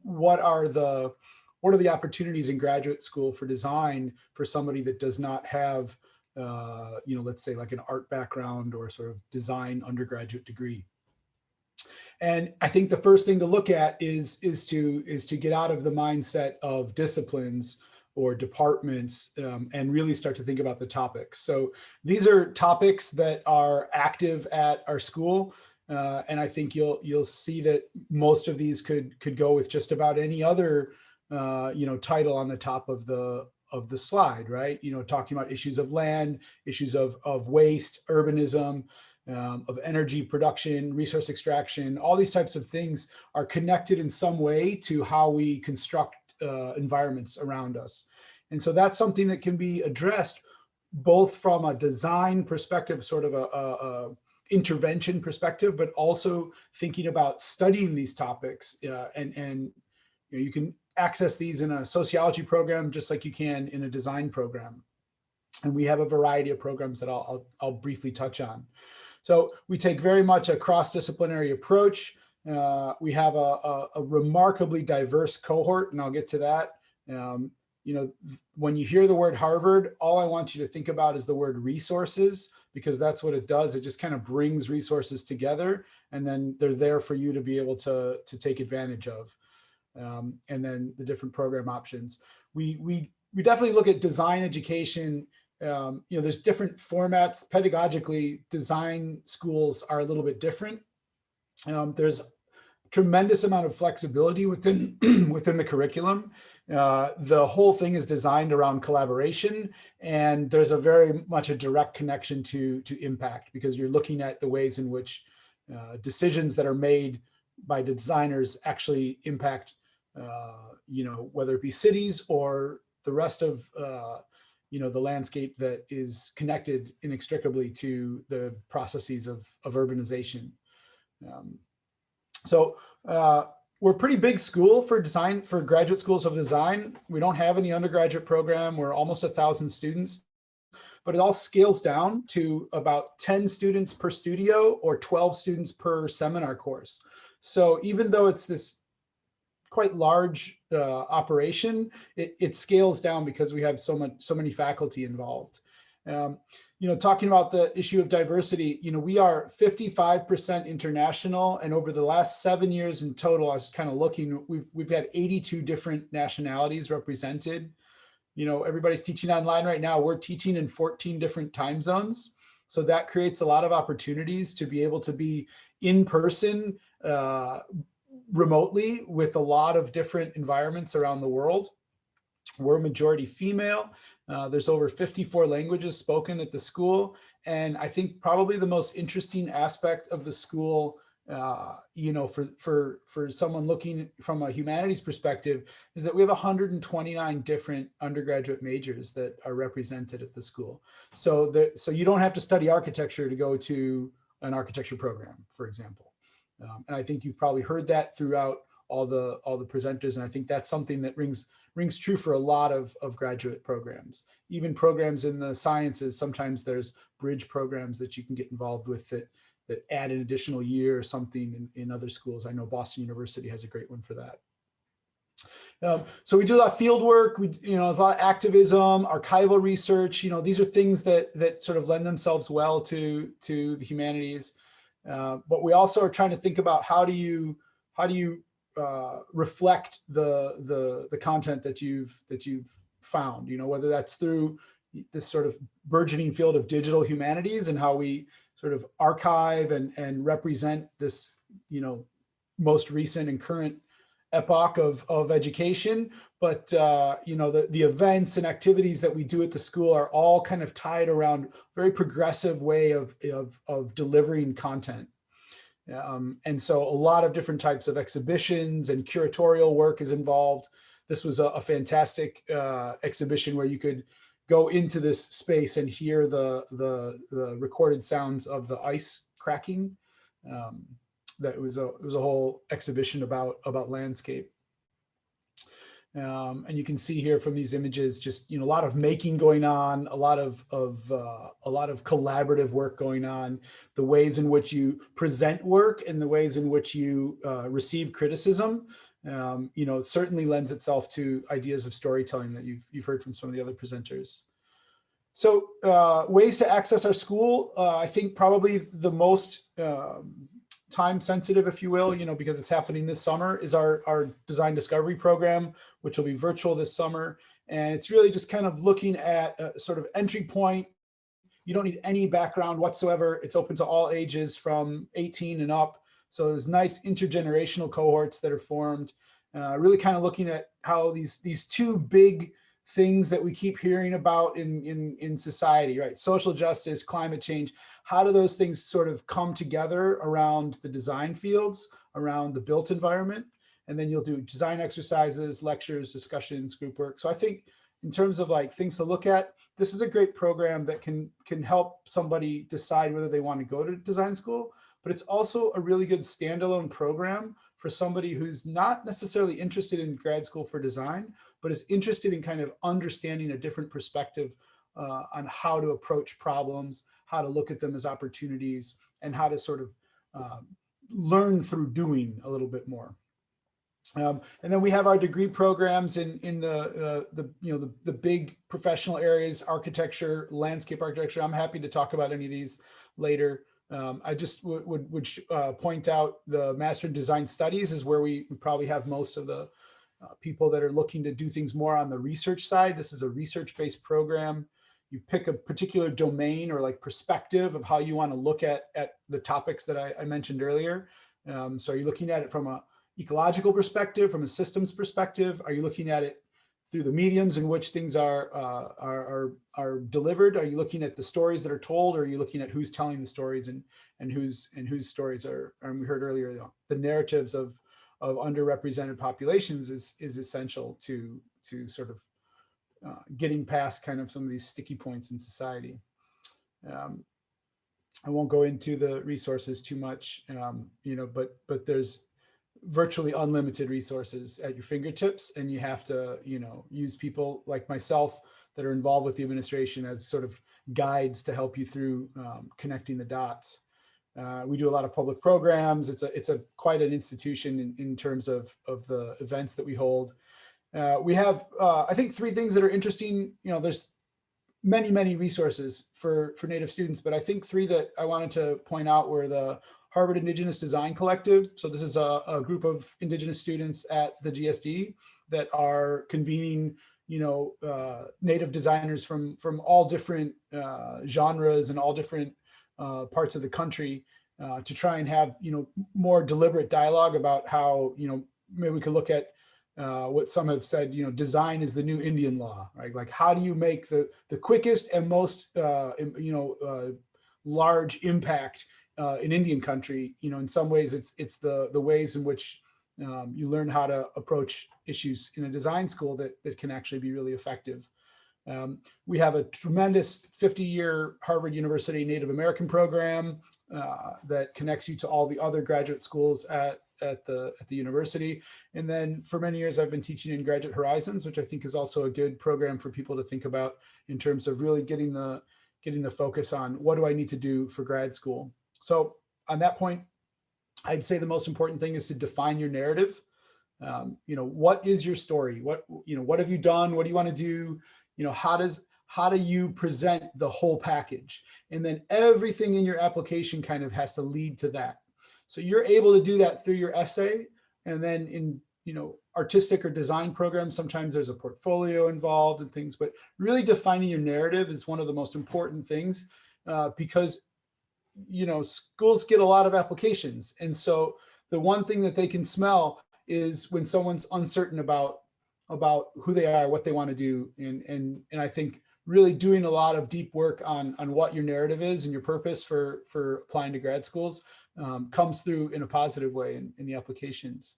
what are the opportunities in graduate school for design for somebody that does not have let's say like an art background or sort of design undergraduate degree. And I think the first thing to look at is to get out of the mindset of disciplines or departments and really start to think about the topics. So these are topics that are active at our school. And I think you'll see that most of these could go with just about any other title on the top of the slide, right? Talking about issues of land, issues of waste, urbanism, of energy production, resource extraction. All these types of things are connected in some way to how we construct environments around us. And so that's something that can be addressed both from a design perspective, sort of a intervention perspective, but also thinking about studying these topics. And you can access these in a sociology program just like you can in a design program. And we have a variety of programs that I'll briefly touch on. So we take very much a cross-disciplinary approach. We have a remarkably diverse cohort, and I'll get to that. When you hear the word Harvard, all I want you to think about is the word resources, because that's what it does. It just kind of brings resources together, and then they're there for you to be able to take advantage of. And then the different program options. We definitely look at design education. There's different formats. Pedagogically, design schools are a little bit different. There's tremendous amount of flexibility within the curriculum. The whole thing is designed around collaboration, and there's a very much a direct connection to impact, because you're looking at the ways in which decisions that are made by designers actually impact, whether it be cities or the rest of the landscape that is connected inextricably to the processes of urbanization. So we're a pretty big school for design, for graduate schools of design. We don't have any undergraduate program. We're almost 1,000 students, but it all scales down to about 10 students per studio or 12 students per seminar course. So even though it's this quite large operation, it scales down because we have so many faculty involved. Talking about the issue of diversity, we are 55% international, and over the last 7 years in total, I was kind of looking, we've had 82 different nationalities represented. Everybody's teaching online right now. We're teaching in 14 different time zones. So that creates a lot of opportunities to be able to be in person, remotely, with a lot of different environments around the world. We're majority female. There's over 54 languages spoken at the school. And I think probably the most interesting aspect of the school, for someone looking from a humanities perspective, is that we have 129 different undergraduate majors that are represented at the school. So you don't have to study architecture to go to an architecture program, for example. And I think you've probably heard that throughout all the presenters. And I think that's something that rings true for a lot of graduate programs. Even programs in the sciences, sometimes there's bridge programs that you can get involved with that add an additional year or something in other schools. I know Boston University has a great one for that. So we do a lot of field work, a lot of activism, archival research. These are things that sort of lend themselves well to the humanities. But we also are trying to think about how do you reflect the content that you've found, whether that's through this sort of burgeoning field of digital humanities and how we sort of archive and represent this, most recent and current epoch of education. But, the events and activities that we do at the school are all kind of tied around a very progressive way of delivering content. And so a lot of different types of exhibitions and curatorial work is involved. This was a fantastic exhibition where you could go into this space and hear the recorded sounds of the ice cracking. That was a whole exhibition about landscape. And you can see here from these images, just a lot of making going on, a lot of collaborative work going on, the ways in which you present work and the ways in which you receive criticism. Certainly lends itself to ideas of storytelling that you've heard from some of the other presenters. So ways to access our school, I think probably the most time sensitive, if you will, because it's happening this summer, is our design discovery program, which will be virtual this summer. And it's really just kind of looking at a sort of entry point. You don't need any background whatsoever. It's open to all ages from 18 and up. So there's nice intergenerational cohorts that are formed, really kind of looking at how these two big things that we keep hearing about in society, right? Social justice, climate change. How do those things sort of come together around the design fields, around the built environment? And then you'll do design exercises, lectures, discussions, group work. So I think in terms of like things to look at, this is a great program that can help somebody decide whether they want to go to design school, but it's also a really good standalone program for somebody who's not necessarily interested in grad school for design, but is interested in kind of understanding a different perspective on how to approach problems, how to look at them as opportunities, and how to sort of learn through doing a little bit more. And then we have our degree programs in the big professional areas, architecture, landscape architecture. I'm happy to talk about any of these later. I just would point out the Master in Design Studies is where we probably have most of the people that are looking to do things more on the research side. This is a research-based program. You pick a particular domain or like perspective of how you want to look at the topics that I mentioned earlier. So are you looking at it from a ecological perspective, from a systems perspective? Are you looking at it through the mediums in which things are delivered? Are you looking at the stories that are told, or are you looking at who's telling the stories and whose stories are? And we heard earlier, the narratives of underrepresented populations is essential to sort of getting past kind of some of these sticky points in society. I won't go into the resources too much, but there's virtually unlimited resources at your fingertips, and you have to, use people like myself that are involved with the administration as sort of guides to help you through connecting the dots. We do a lot of public programs. It's quite an institution in terms of the events that we hold. We have, I think, three things that are interesting. There's many resources for Native students, but I think three that I wanted to point out were the Harvard Indigenous Design Collective. So this is a group of Indigenous students at the GSD that are convening, Native designers from all different genres and all different parts of the country to try and have, more deliberate dialogue about how, maybe we could look at what some have said, design is the new Indian law, right? Like, how do you make the quickest and most, large impact in Indian country? In some ways, it's the ways in which you learn how to approach issues in a design school that can actually be really effective. We have a tremendous 50-year Harvard University Native American program that connects you to all the other graduate schools at the university. And then for many years, I've been teaching in Graduate Horizons, which I think is also a good program for people to think about in terms of really getting the focus on what do I need to do for grad school. So on that point, I'd say the most important thing is to define your narrative. What is your story? What have you done? What do you want to do? How do you present the whole package? And then everything in your application kind of has to lead to that. So you're able to do that through your essay. And then in, artistic or design programs, sometimes there's a portfolio involved and things, but really defining your narrative is one of the most important things because, schools get a lot of applications. And so the one thing that they can smell is when someone's uncertain about who they are, what they want to do. And I think really doing a lot of deep work on what your narrative is and your purpose for applying to grad schools comes through in a positive way in the applications.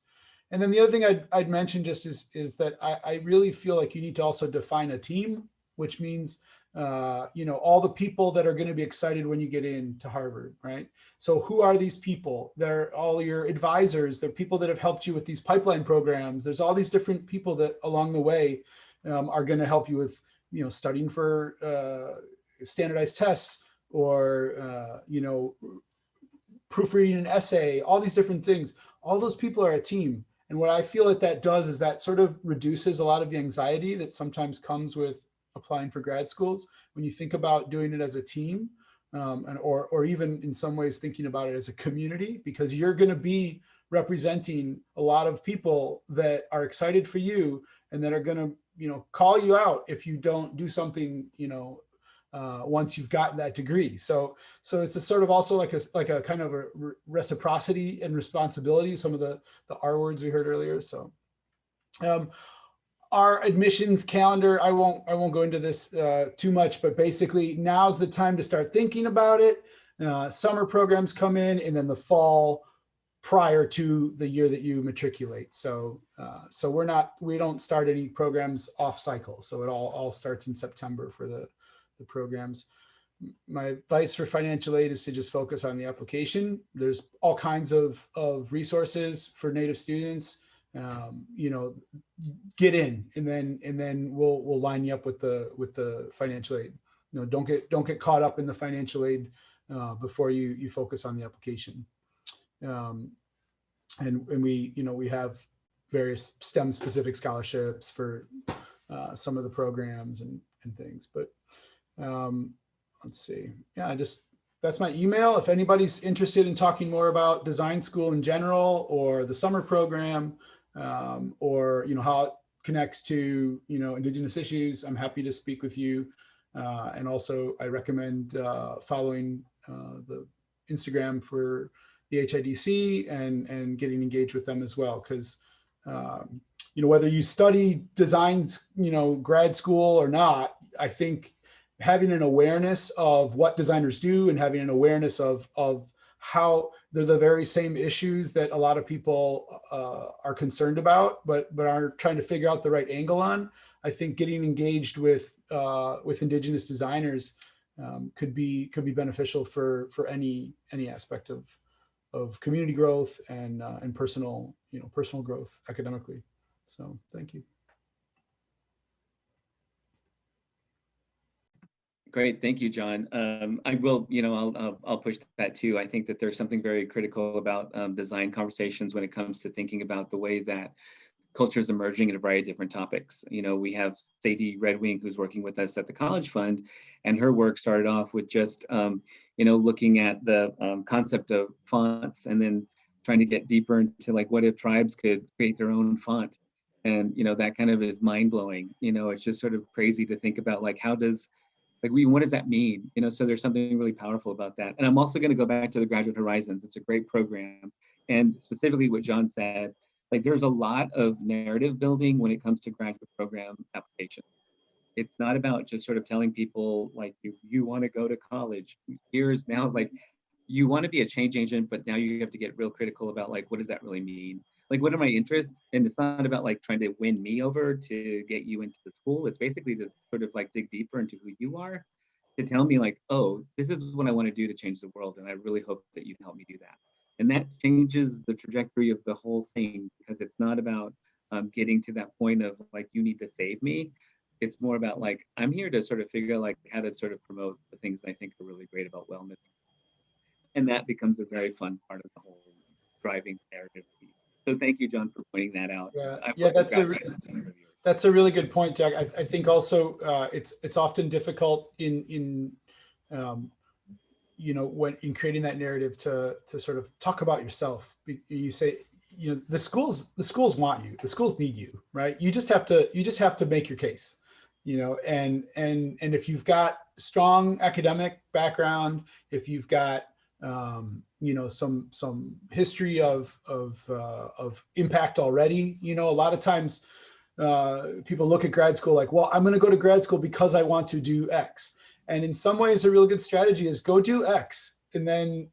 And then the other thing I'd mention just is that I really feel like you need to also define a team, which means all the people that are going to be excited when you get into Harvard, right? So who are these people? They're all your advisors. They're people that have helped you with these pipeline programs. There's all these different people that along the way are going to help you with, studying for standardized tests or, proofreading an essay, all these different things. All those people are a team. And what I feel that does is that sort of reduces a lot of the anxiety that sometimes comes with applying for grad schools when you think about doing it as a team or even in some ways thinking about it as a community, because you're going to be representing a lot of people that are excited for you and that are going to call you out if you don't do something once you've gotten that degree. So it's a sort of also like a kind of a reciprocity and responsibility, some of the R words we heard earlier. So our admissions calendar, I won't go into this too much, but basically now's the time to start thinking about it. Summer programs come in and then the fall prior to the year that you matriculate. So we don't start any programs off cycle. So it all starts in September for the programs. My advice for financial aid is to just focus on the application. There's all kinds of resources for Native students. Get in, and then we'll line you up with the financial aid. Don't get caught up in the financial aid before you focus on the application. And we have various STEM specific scholarships for some of the programs and things, but let's see. Yeah, that's my email. If anybody's interested in talking more about design school in general or the summer program, or how it connects to Indigenous issues, I'm happy to speak with you. And also I recommend following the Instagram for the HIDC and getting engaged with them as well, because whether you study designs grad school or not, I think having an awareness of what designers do and having an awareness of how they're the very same issues that a lot of people are concerned about, but are trying to figure out the right angle on. I think getting engaged with Indigenous designers could be beneficial for any aspect of community growth and personal growth academically. So thank you. Great, thank you, John. I will, I'll push that too. I think that there's something very critical about design conversations when it comes to thinking about the way that cultures emerging in a variety of different topics. You know, we have Sadie Redwing, who's working with us at the College Fund, and her work started off with just, you know, looking at the concept of fonts, and then trying to get deeper into like, what if tribes could create their own font? And, you know, that kind of is mind blowing. You know, it's just sort of crazy to think about, like, how does, like, what does that mean? You know, so there's something really powerful about that. And I'm also going to go back to the Graduate Horizons. It's a great program. And specifically what John said, like, there's a lot of narrative building when it comes to graduate program application. It's not about just sort of telling people like, you want to go to college. Here's now it's like, you want to be a change agent, but now you have to get real critical about like, what does that really mean? Like, what are my interests? And it's not about like trying to win me over to get you into the school. It's basically to sort of like dig deeper into who you are, to tell me like, oh, this is what I want to do to change the world. And I really hope that you can help me do that. And that changes the trajectory of the whole thing, because it's not about getting to that point of like, you need to save me. It's more about like, I'm here to sort of figure out like how to sort of promote the things that I think are really great about wellness. And that becomes a very fun part of the whole driving narrative piece. So thank you, John, for pointing that out. Yeah, that's a really good point, Jack. I think also it's often difficult in you know, when in creating that narrative to sort of talk about yourself. You say, you know, the schools want you, the schools need you, right? You just have to make your case, you know, and if you've got strong academic background, if you've got you know, some history of impact already, you know, a lot of times people look at grad school like, well, I'm going to go to grad school because I want to do X. And in some ways, a really good strategy is go do X, and then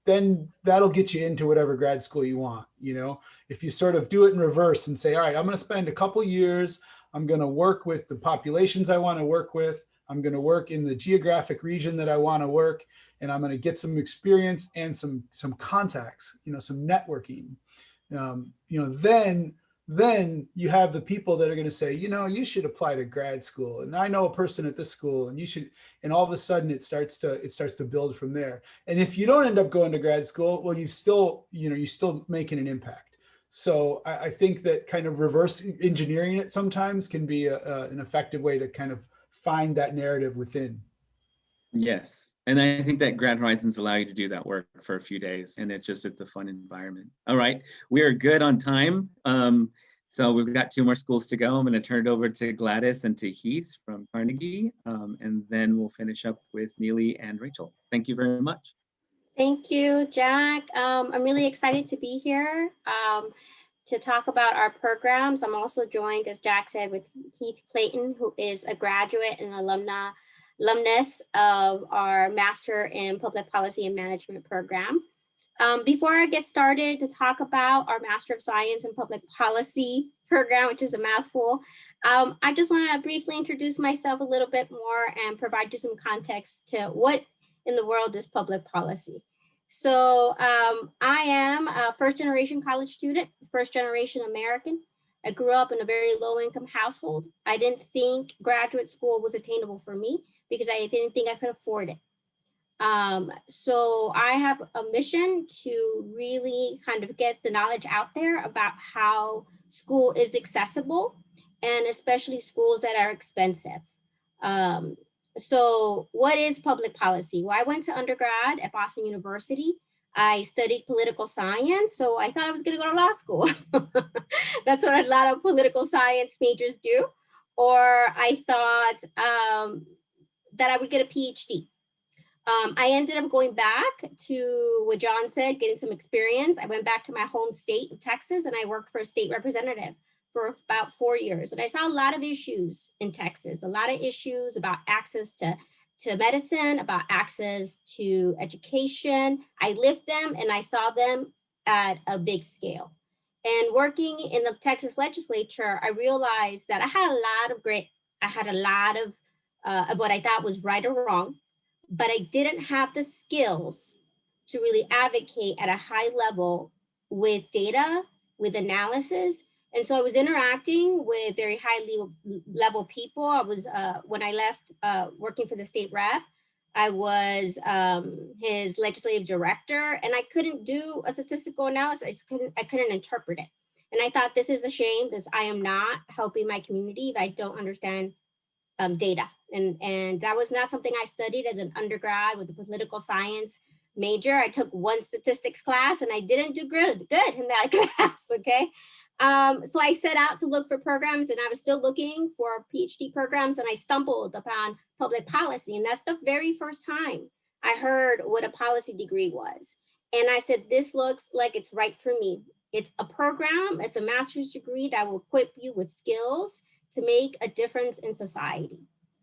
that'll get you into whatever grad school you want. You know, if you sort of do it in reverse and say, all right, I'm going to spend a couple years, I'm going to work with the populations I want to work with, I'm going to work in the geographic region that I want to work, and I'm going to get some experience and some contacts, you know, some networking. You know, then you have the people that are going to say, you know, you should apply to grad school, and I know a person at this school, and you should, and all of a sudden it starts to build from there. And if you don't end up going to grad school, well, you're still making an impact. So I think that kind of reverse engineering it sometimes can be an effective way to kind of find that narrative within. Yes. And I think that Grad Horizons allow you to do that work for a few days, and it's a fun environment. All right, we are good on time. So we've got 2 more schools to go. I'm going to turn it over to Gladys and to Heath from Carnegie, and then we'll finish up with Neely and Rachel. Thank you very much. Thank you, Jack. I'm really excited to be here to talk about our programs. I'm also joined, as Jack said, with Heath Clayton, who is a graduate and alumnus of our Master in Public Policy and Management program. Before I get started to talk about our Master of Science in Public Policy program, which is a mouthful, I just want to briefly introduce myself a little bit more and provide you some context to what in the world is public policy. So I am a first-generation college student, first-generation American. I grew up in a very low-income household. I didn't think graduate school was attainable for me because I didn't think I could afford it. So I have a mission to really kind of get the knowledge out there about how school is accessible, and especially schools that are expensive. So what is public policy? Well, I went to undergrad at Boston University. I studied political science, so I thought I was going to go to law school. That's what a lot of political science majors do. Or I thought that I would get a PhD. I ended up going back to what John said, getting some experience. I went back to my home state of Texas, and I worked for a state representative for about 4 years. And I saw a lot of issues in Texas, a lot of issues about access to medicine, about access to education. I lived them and I saw them at a big scale. And working in the Texas legislature, I realized that I had a lot of what I thought was right or wrong, but I didn't have the skills to really advocate at a high level with data, with analysis. And so I was interacting with very high level people. I was, when I left working for the state rep, I was his legislative director, and I couldn't do a statistical analysis. I couldn't interpret it. And I thought, this is a shame because I am not helping my community if I don't understand data. And that was not something I studied as an undergrad with a political science major. I took one statistics class and I didn't do good in that class, okay? So I set out to look for programs, and I was still looking for PhD programs, and I stumbled upon public policy. And that's the very first time I heard what a policy degree was. And I said, this looks like it's right for me. It's a program, it's a master's degree that will equip you with skills to make a difference in society,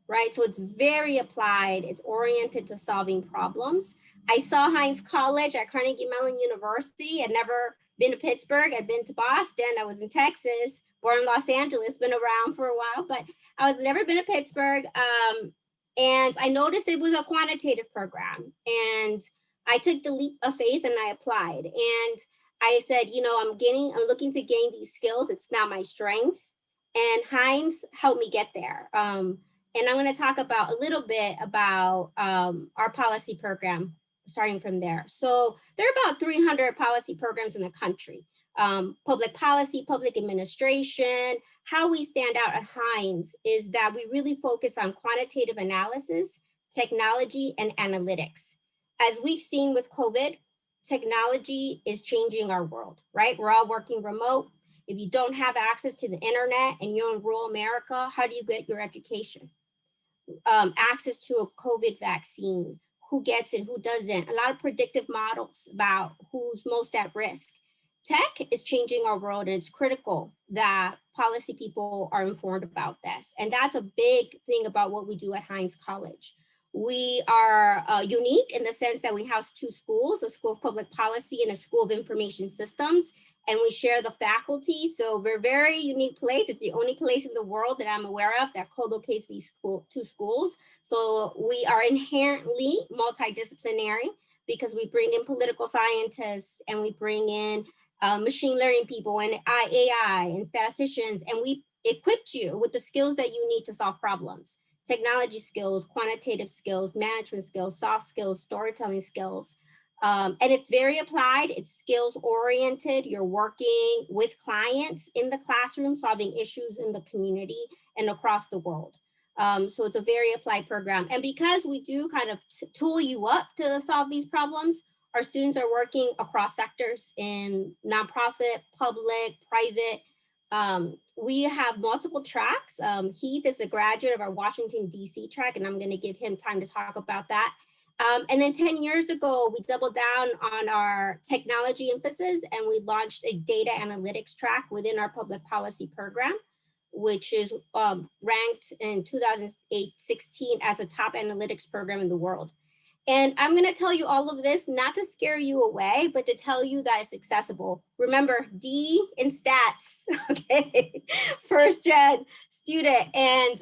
right? So it's very applied, it's oriented to solving problems. I saw Heinz College at Carnegie Mellon University. I'd never been to Pittsburgh, I'd been to Boston, I was in Texas, born in Los Angeles, been around for a while, but I was never been to Pittsburgh. And I noticed it was a quantitative program. And I took the leap of faith and I applied. And I said, you know, I'm looking to gain these skills. It's not my strength. And Heinz helped me get there. And I'm going to talk about a little bit about our policy program, starting from there. So there are about 300 policy programs in the country. Public policy, public administration. How we stand out at Heinz is that we really focus on quantitative analysis, technology, and analytics. As we've seen with COVID, technology is changing our world, right? We're all working remote. If you don't have access to the internet and you're in rural America, how do you get your education? Access to a COVID vaccine, who gets it, who doesn't, a lot of predictive models about who's most at risk. Tech is changing our world, and it's critical that policy people are informed about this. And that's a big thing about what we do at Heinz College. We are unique in the sense that we house two schools, a School of Public Policy and a School of Information Systems, and we share the faculty. So we're a very unique place. It's the only place in the world that I'm aware of that co-locates these two schools. So we are inherently multidisciplinary because we bring in political scientists and we bring in machine learning people and AI and statisticians, and we equipped you with the skills that you need to solve problems. Technology skills, quantitative skills, management skills, soft skills, storytelling skills. And it's very applied, it's skills oriented. You're working with clients in the classroom, solving issues in the community and across the world. So it's a very applied program. And because we do kind of tool you up to solve these problems, our students are working across sectors in nonprofit, public, private. We have multiple tracks. Heath is a graduate of our Washington, DC track, and I'm going to give him time to talk about that. And then 10 years ago, we doubled down on our technology emphasis, and we launched a data analytics track within our public policy program, which is ranked in 2016 as a top analytics program in the world. And I'm going to tell you all of this, not to scare you away, but to tell you that it's accessible. Remember, D in stats, okay? First gen student. And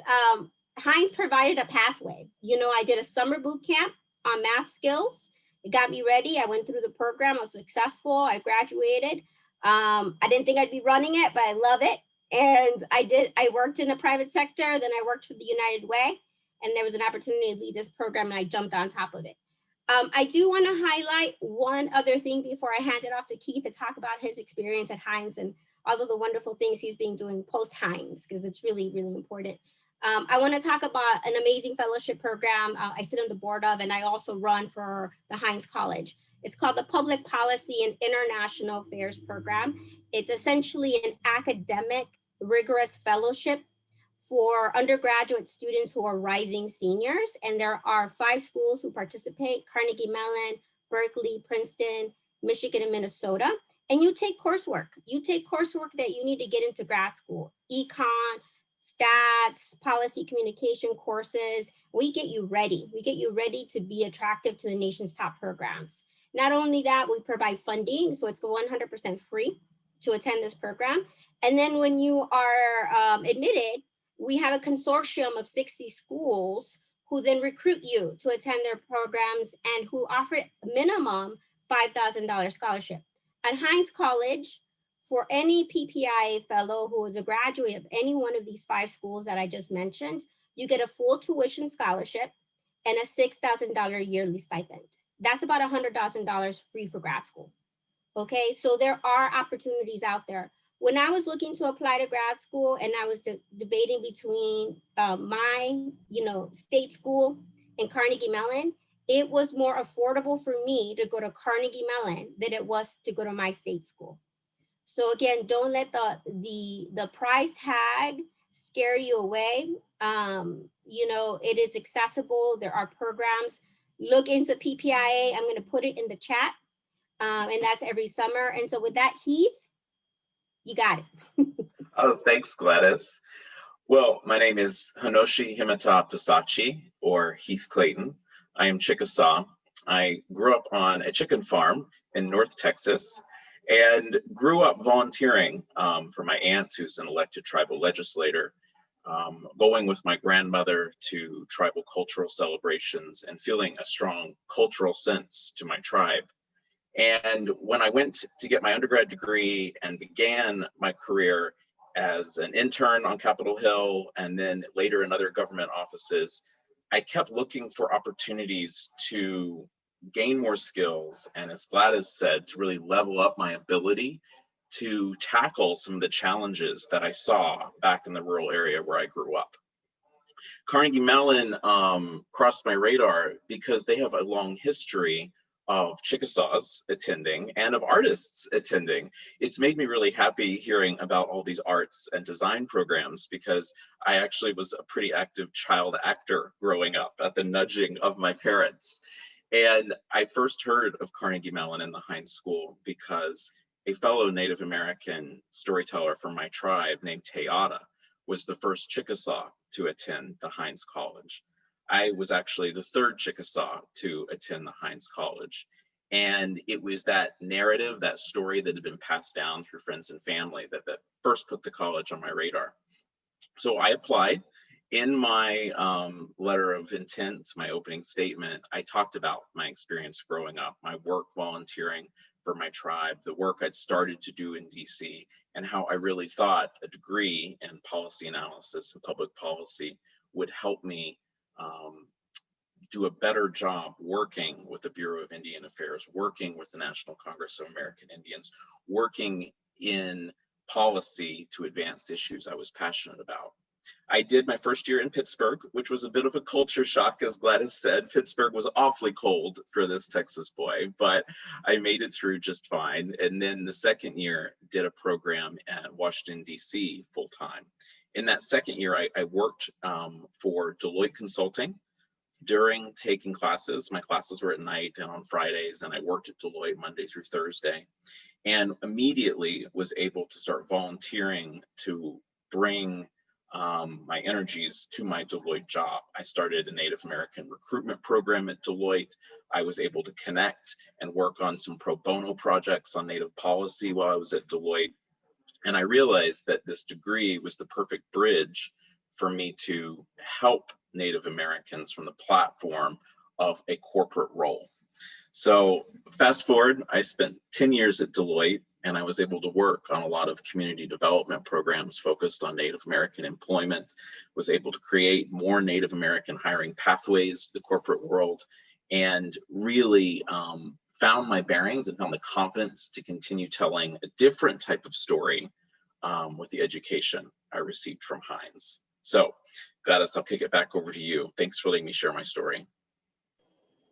Heinz provided a pathway. You know, I did a summer boot camp on math skills. It got me ready. I went through the program. I was successful. I graduated. I didn't think I'd be running it, but I love it. And I worked in the private sector. Then I worked for the United Way. And there was an opportunity to lead this program, and I jumped on top of it. I do want to highlight one other thing before I hand it off to Keith to talk about his experience at Heinz and all of the wonderful things he's been doing post-Heinz, because it's really, really important. I want to talk about an amazing fellowship program I sit on the board of, and I also run for the Heinz College. It's called the Public Policy and International Affairs Program. It's essentially an academic, rigorous fellowship for undergraduate students who are rising seniors. And there are 5 schools who participate: Carnegie Mellon, Berkeley, Princeton, Michigan, and Minnesota. And you take coursework. You take coursework that you need to get into grad school: econ, stats, policy communication courses. We get you ready. We get you ready to be attractive to the nation's top programs. Not only that, we provide funding, so it's 100% free to attend this program. And then when you are admitted, we have a consortium of 60 schools who then recruit you to attend their programs and who offer minimum $5,000 scholarship. At Heinz College, for any PPIA fellow who is a graduate of any one of these 5 schools that I just mentioned, you get a full tuition scholarship and a $6,000 yearly stipend. That's about $100,000 free for grad school. Okay, so there are opportunities out there. when I was looking to apply to grad school and I was debating between my, state school and Carnegie Mellon, it was more affordable for me to go to Carnegie Mellon than it was to go to my state school. So again, don't let the price tag scare you away. It is accessible. There are programs. Look into PPIA. I'm going to put it in the chat. And that's every summer. And so with that, Heath, you got it. Oh, thanks, Gladys. Well, my name is Hinoshi Himata Pisachi, or Heath Clayton. I am Chickasaw. I grew up on a chicken farm in North Texas and grew up volunteering for my aunt, who's an elected tribal legislator, going with my grandmother to tribal cultural celebrations and feeling a strong cultural sense to my tribe. And when I went to get my undergrad degree and began my career as an intern on Capitol Hill and then later in other government offices, I kept looking for opportunities to gain more skills, and as Gladys said, to really level up my ability to tackle some of the challenges that I saw back in the rural area where I grew up. Carnegie Mellon crossed my radar because they have a long history of Chickasaws attending and of artists attending. It's made me really happy hearing about all these arts and design programs because I actually was a pretty active child actor growing up at the nudging of my parents. And I first heard of Carnegie Mellon in the Hines School because a fellow Native American storyteller from my tribe named Teyana was the first Chickasaw to attend the Hines College. I was actually the third Chickasaw to attend the Hines College. And it was that narrative, that story that had been passed down through friends and family that first put the college on my radar. So I applied. In my letter of intent, my opening statement, I talked about my experience growing up, my work volunteering for my tribe, the work I'd started to do in DC, and how I really thought a degree in policy analysis and public policy would help me do a better job working with the Bureau of Indian Affairs, working with the National Congress of American Indians, working in policy to advance issues I was passionate about. I did my first year in Pittsburgh, which was a bit of a culture shock, as Gladys said. Pittsburgh was awfully cold for this Texas boy, but I made it through just fine. And then the second year, did a program at Washington, DC full time. In that second year, I worked for Deloitte Consulting. During taking classes, my classes were at night and on Fridays, and I worked at Deloitte Monday through Thursday, and immediately was able to start volunteering to bring my energies to my Deloitte job. I started a Native American recruitment program at Deloitte. I was able to connect and work on some pro bono projects on Native policy while I was at Deloitte. And I realized that this degree was the perfect bridge for me to help Native Americans from the platform of a corporate role. So fast forward, I spent 10 years at Deloitte, and I was able to work on a lot of community development programs focused on Native American employment, was able to create more Native American hiring pathways to the corporate world, and really found my bearings and found the confidence to continue telling a different type of story with the education I received from Hines. So Gladys, I'll kick it back over to you. Thanks for letting me share my story.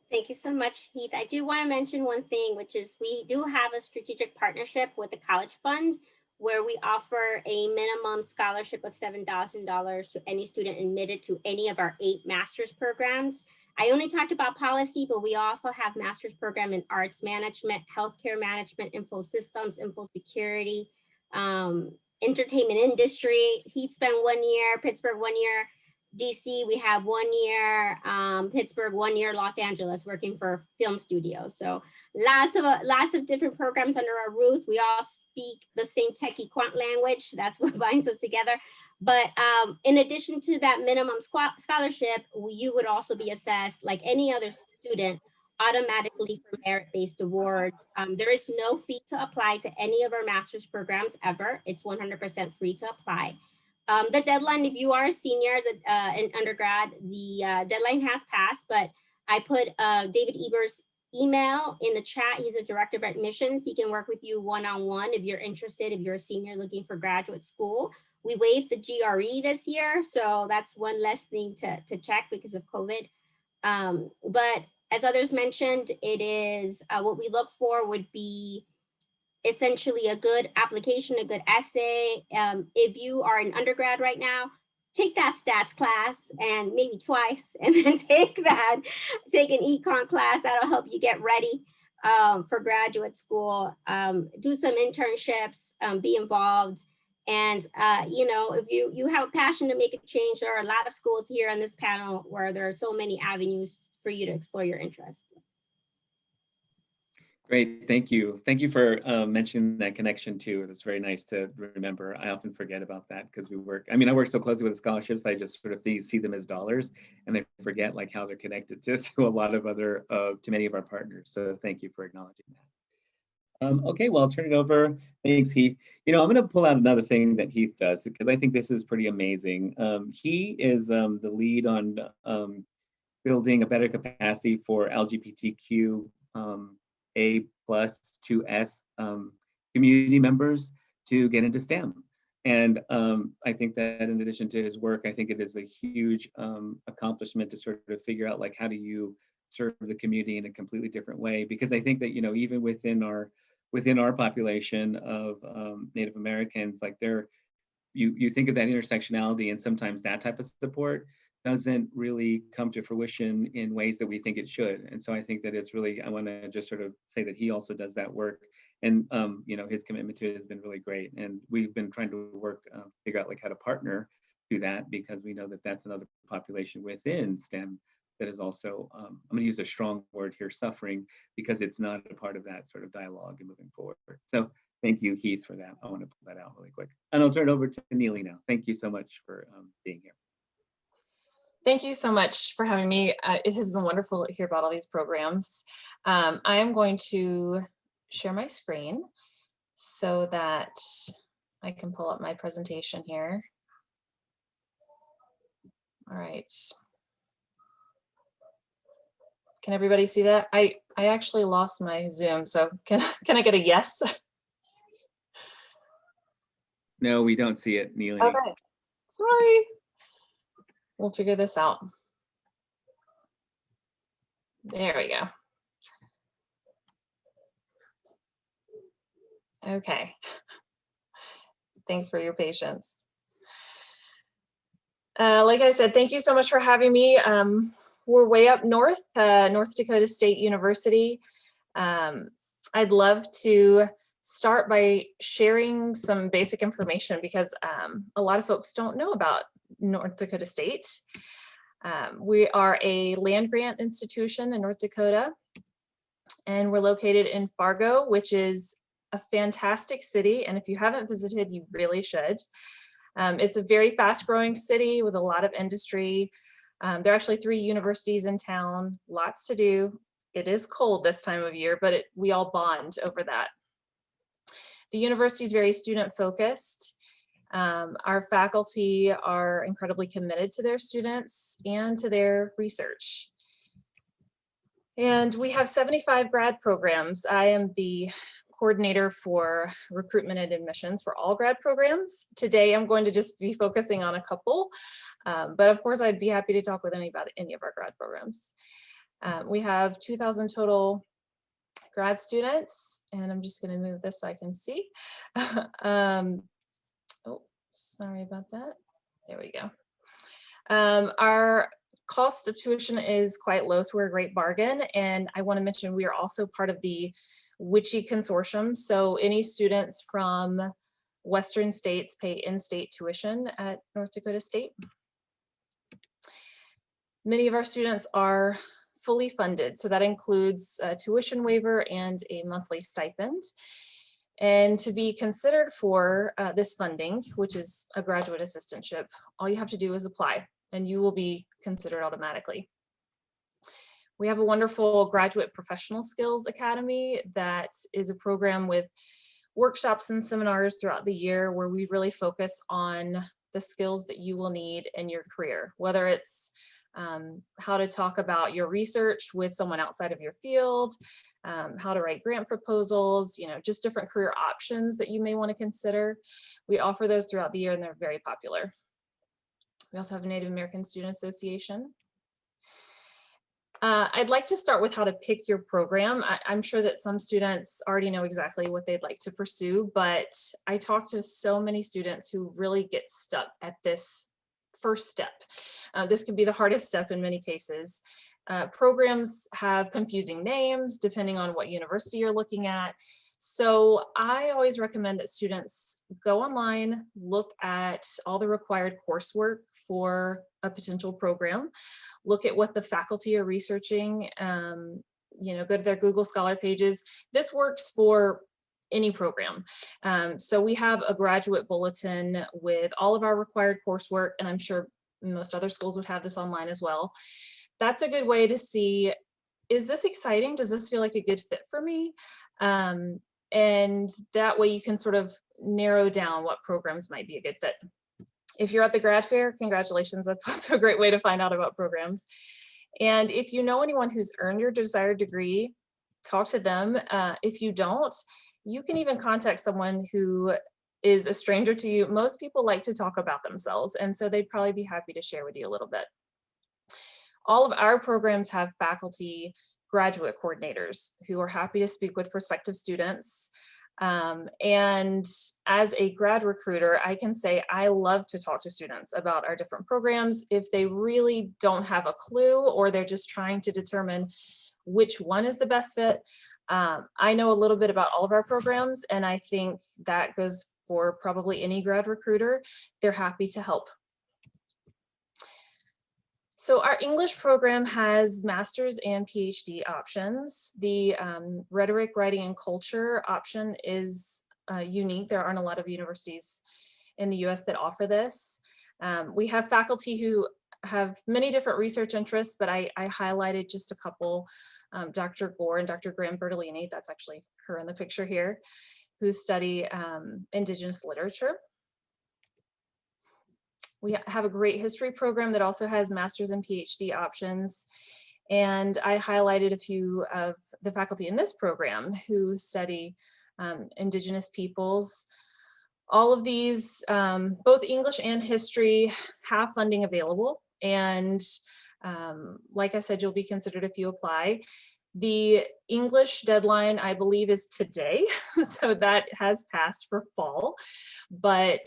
Thank you so much, Heath. I do want to mention one thing, which is we do have a strategic partnership with the College Fund where we offer a minimum scholarship of $7,000 to any student admitted to any of our 8 master's programs. I only talked about policy, but we also have master's program in arts management, healthcare management, info systems, info security, entertainment industry. Heath spent 1 year, Pittsburgh 1 year, DC, we have 1 year, Pittsburgh 1 year, Los Angeles, working for film studios. So lots of different programs under our roof. We all speak the same techie quant language. That's what binds us together. But in addition to that minimum scholarship, you would also be assessed like any other student automatically for merit-based awards. There is no fee to apply to any of our master's programs ever. It's 100% free to apply. The deadline, if you are a senior in undergrad, the deadline has passed, but I put David Eber's email in the chat. He's a director of admissions. He can work with you one-on-one if you're interested, if you're a senior looking for graduate school. We waived the GRE this year, so that's one less thing to check because of COVID. But as others mentioned, it is what we look for would be essentially a good application, a good essay. If you are an undergrad right now, take that stats class and maybe twice, and then take an econ class that'll help you get ready for graduate school. Do some internships, be involved. And you know, if you have a passion to make a change, there are a lot of schools here on this panel where there are so many avenues for you to explore your interest. Great, thank you. Thank you for mentioning that connection too. That's very nice to remember. I often forget about that because we work, I mean, I work so closely with the scholarships, I just sort of see them as dollars, and I forget like how they're connected to a lot of other, to many of our partners. So thank you for acknowledging that. Okay, well, I'll turn it over. Thanks, Heath. You know, I'm going to pull out another thing that Heath does because I think this is pretty amazing. He is the lead on building a better capacity for LGBTQ A+2S community members to get into STEM. And I think that in addition to his work, I think it is a huge accomplishment to sort of figure out like, how do you serve the community in a completely different way? Because I think that, you know, even within our population of Native Americans, like you think of that intersectionality, and sometimes that type of support doesn't really come to fruition in ways that we think it should. And so I think that it's really, I want to just sort of say that he also does that work. And, you know, his commitment to it has been really great. And we've been trying to work, figure out like how to partner to that, because we know that that's another population within STEM that is also, I'm going to use a strong word here, suffering, because it's not a part of that sort of dialogue and moving forward. So thank you, Heath, for that. I want to pull that out really quick. And I'll turn it over to Neely now. Thank you so much for being here. Thank you so much for having me. It has been wonderful to hear about all these programs. I am going to share my screen so that I can pull up my presentation here. All right. Can everybody see that? I actually lost my Zoom, so can I get a yes? No, we don't see it, Neely. Okay, sorry. We'll figure this out. There we go. Okay. Thanks for your patience. Like I said, thank you so much for having me. We're way up north, North Dakota State University. I'd love to start by sharing some basic information because a lot of folks don't know about North Dakota State. We are a land grant institution in North Dakota, and we're located in Fargo, which is a fantastic city. And if you haven't visited, you really should. It's a very fast growing city with a lot of industry. There are actually 3 universities in town, lots to do. It is cold this time of year, but we all bond over that. The university is very student focused. Our faculty are incredibly committed to their students and to their research. And we have 75 grad programs. I am the coordinator for recruitment and admissions for all grad programs. Today, I'm going to just be focusing on a couple, but of course, I'd be happy to talk with anybody about any of our grad programs. We have 2,000 total grad students, and I'm just going to move this so I can see. Oh, sorry about that. There we go. Our cost of tuition is quite low, so we're a great bargain. And I want to mention we are also part of the WICHE consortium. So any students from Western states pay in-state tuition at North Dakota State. Many of our students are fully funded, so that includes a tuition waiver and a monthly stipend. And to be considered for this funding, which is a graduate assistantship, all you have to do is apply and you will be considered automatically. We have a wonderful Graduate Professional Skills Academy that is a program with workshops and seminars throughout the year where we really focus on the skills that you will need in your career, whether it's how to talk about your research with someone outside of your field, how to write grant proposals, just different career options that you may want to consider. We offer those throughout the year and they're very popular. We also have a Native American Student Association. I'd like to start with how to pick your program. I'm sure that some students already know exactly what they'd like to pursue, but I talk to so many students who really get stuck at this first step. This can be the hardest step in many cases. Programs have confusing names depending on what university you're looking at. So I always recommend that students go online, look at all the required coursework for a potential program, look at what the faculty are researching, go to their Google Scholar pages. This works for any program. So we have a graduate bulletin with all of our required coursework, and I'm sure most other schools would have this online as well. That's a good way to see, is this exciting? Does this feel like a good fit for me? And that way you can sort of narrow down what programs might be a good fit. If you're at the grad fair, congratulations. That's also a great way to find out about programs. And if you know anyone who's earned your desired degree, talk to them. If you don't, you can even contact someone who is a stranger to you. Most people like to talk about themselves, and so they'd probably be happy to share with you a little bit. All of our programs have faculty graduate coordinators who are happy to speak with prospective students. And as a grad recruiter, I can say I love to talk to students about our different programs. If they really don't have a clue or they're just trying to determine which one is the best fit, I know a little bit about all of our programs, and I think that goes for probably any grad recruiter. They're happy to help. So our English program has master's and PhD options. The rhetoric, writing, and culture option is unique. There aren't a lot of universities in the US that offer this. We have faculty who have many different research interests, but I highlighted just a couple. Dr. Gore and Dr. Graham Bertolini, that's actually her in the picture here, who study Indigenous literature. We have a great history program that also has master's and PhD options. And I highlighted a few of the faculty in this program who study Indigenous peoples. All of these, both English and history, have funding available. And like I said, you'll be considered if you apply. The English deadline, I believe, is today, so that has passed for fall, but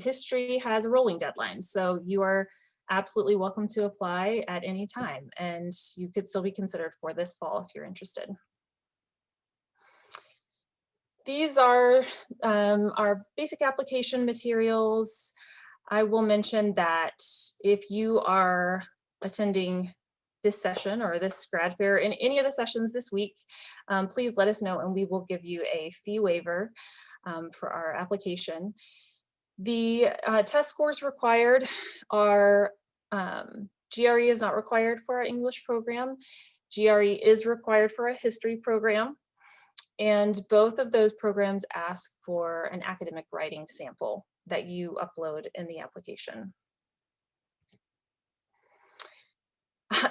history has a rolling deadline, so you are absolutely welcome to apply at any time, and you could still be considered for this fall if you're interested. These are our basic application materials. I will mention that if you are attending this session or this grad fair in any of the sessions this week, please let us know and we will give you a fee waiver for our application. The test scores required are, GRE is not required for our English program. GRE is required for a history program. And both of those programs ask for an academic writing sample that you upload in the application.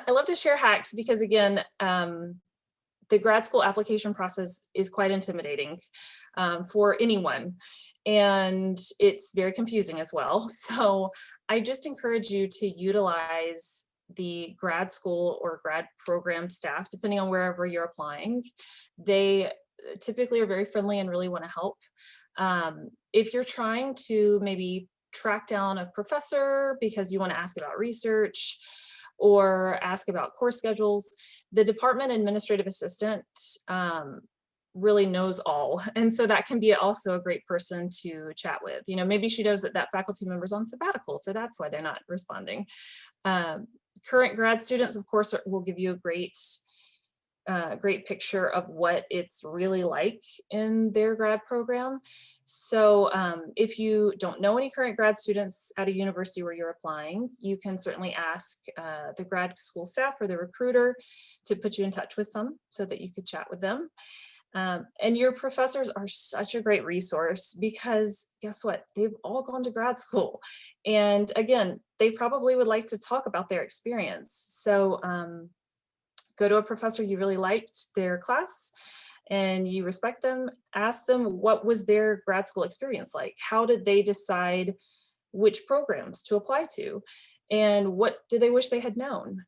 I love to share hacks because, again, the grad school application process is quite intimidating for anyone, and it's very confusing as well. So I just encourage you to utilize the grad school or grad program staff, depending on wherever you're applying. They typically are very friendly and really want to help. If you're trying to maybe track down a professor because you want to ask about research, or ask about course schedules, the department administrative assistant really knows all. And so that can be also a great person to chat with. Maybe she knows that that faculty member's on sabbatical, so that's why they're not responding. Current grad students, of course, will give you a great picture of what it's really like in their grad program. So if you don't know any current grad students at a university where you're applying, you can certainly ask the grad school staff or the recruiter to put you in touch with some so that you could chat with them. And your professors are such a great resource because guess what? They've all gone to grad school. And again, they probably would like to talk about their experience. So go to a professor you really liked their class and you respect them, ask them what was their grad school experience like? How did they decide which programs to apply to? And what do they wish they had known?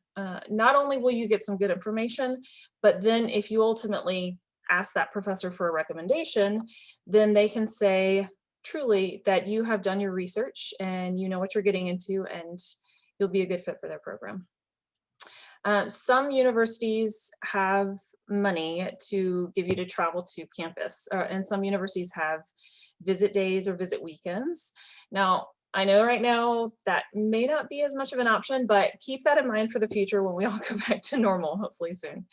Not only will you get some good information, but then if you ultimately ask that professor for a recommendation, then they can say truly that you have done your research and you know what you're getting into and you'll be a good fit for their program. Some universities have money to give you to travel to campus, and some universities have visit days or visit weekends. Now, I know right now that may not be as much of an option, but keep that in mind for the future when we all go back to normal, hopefully soon.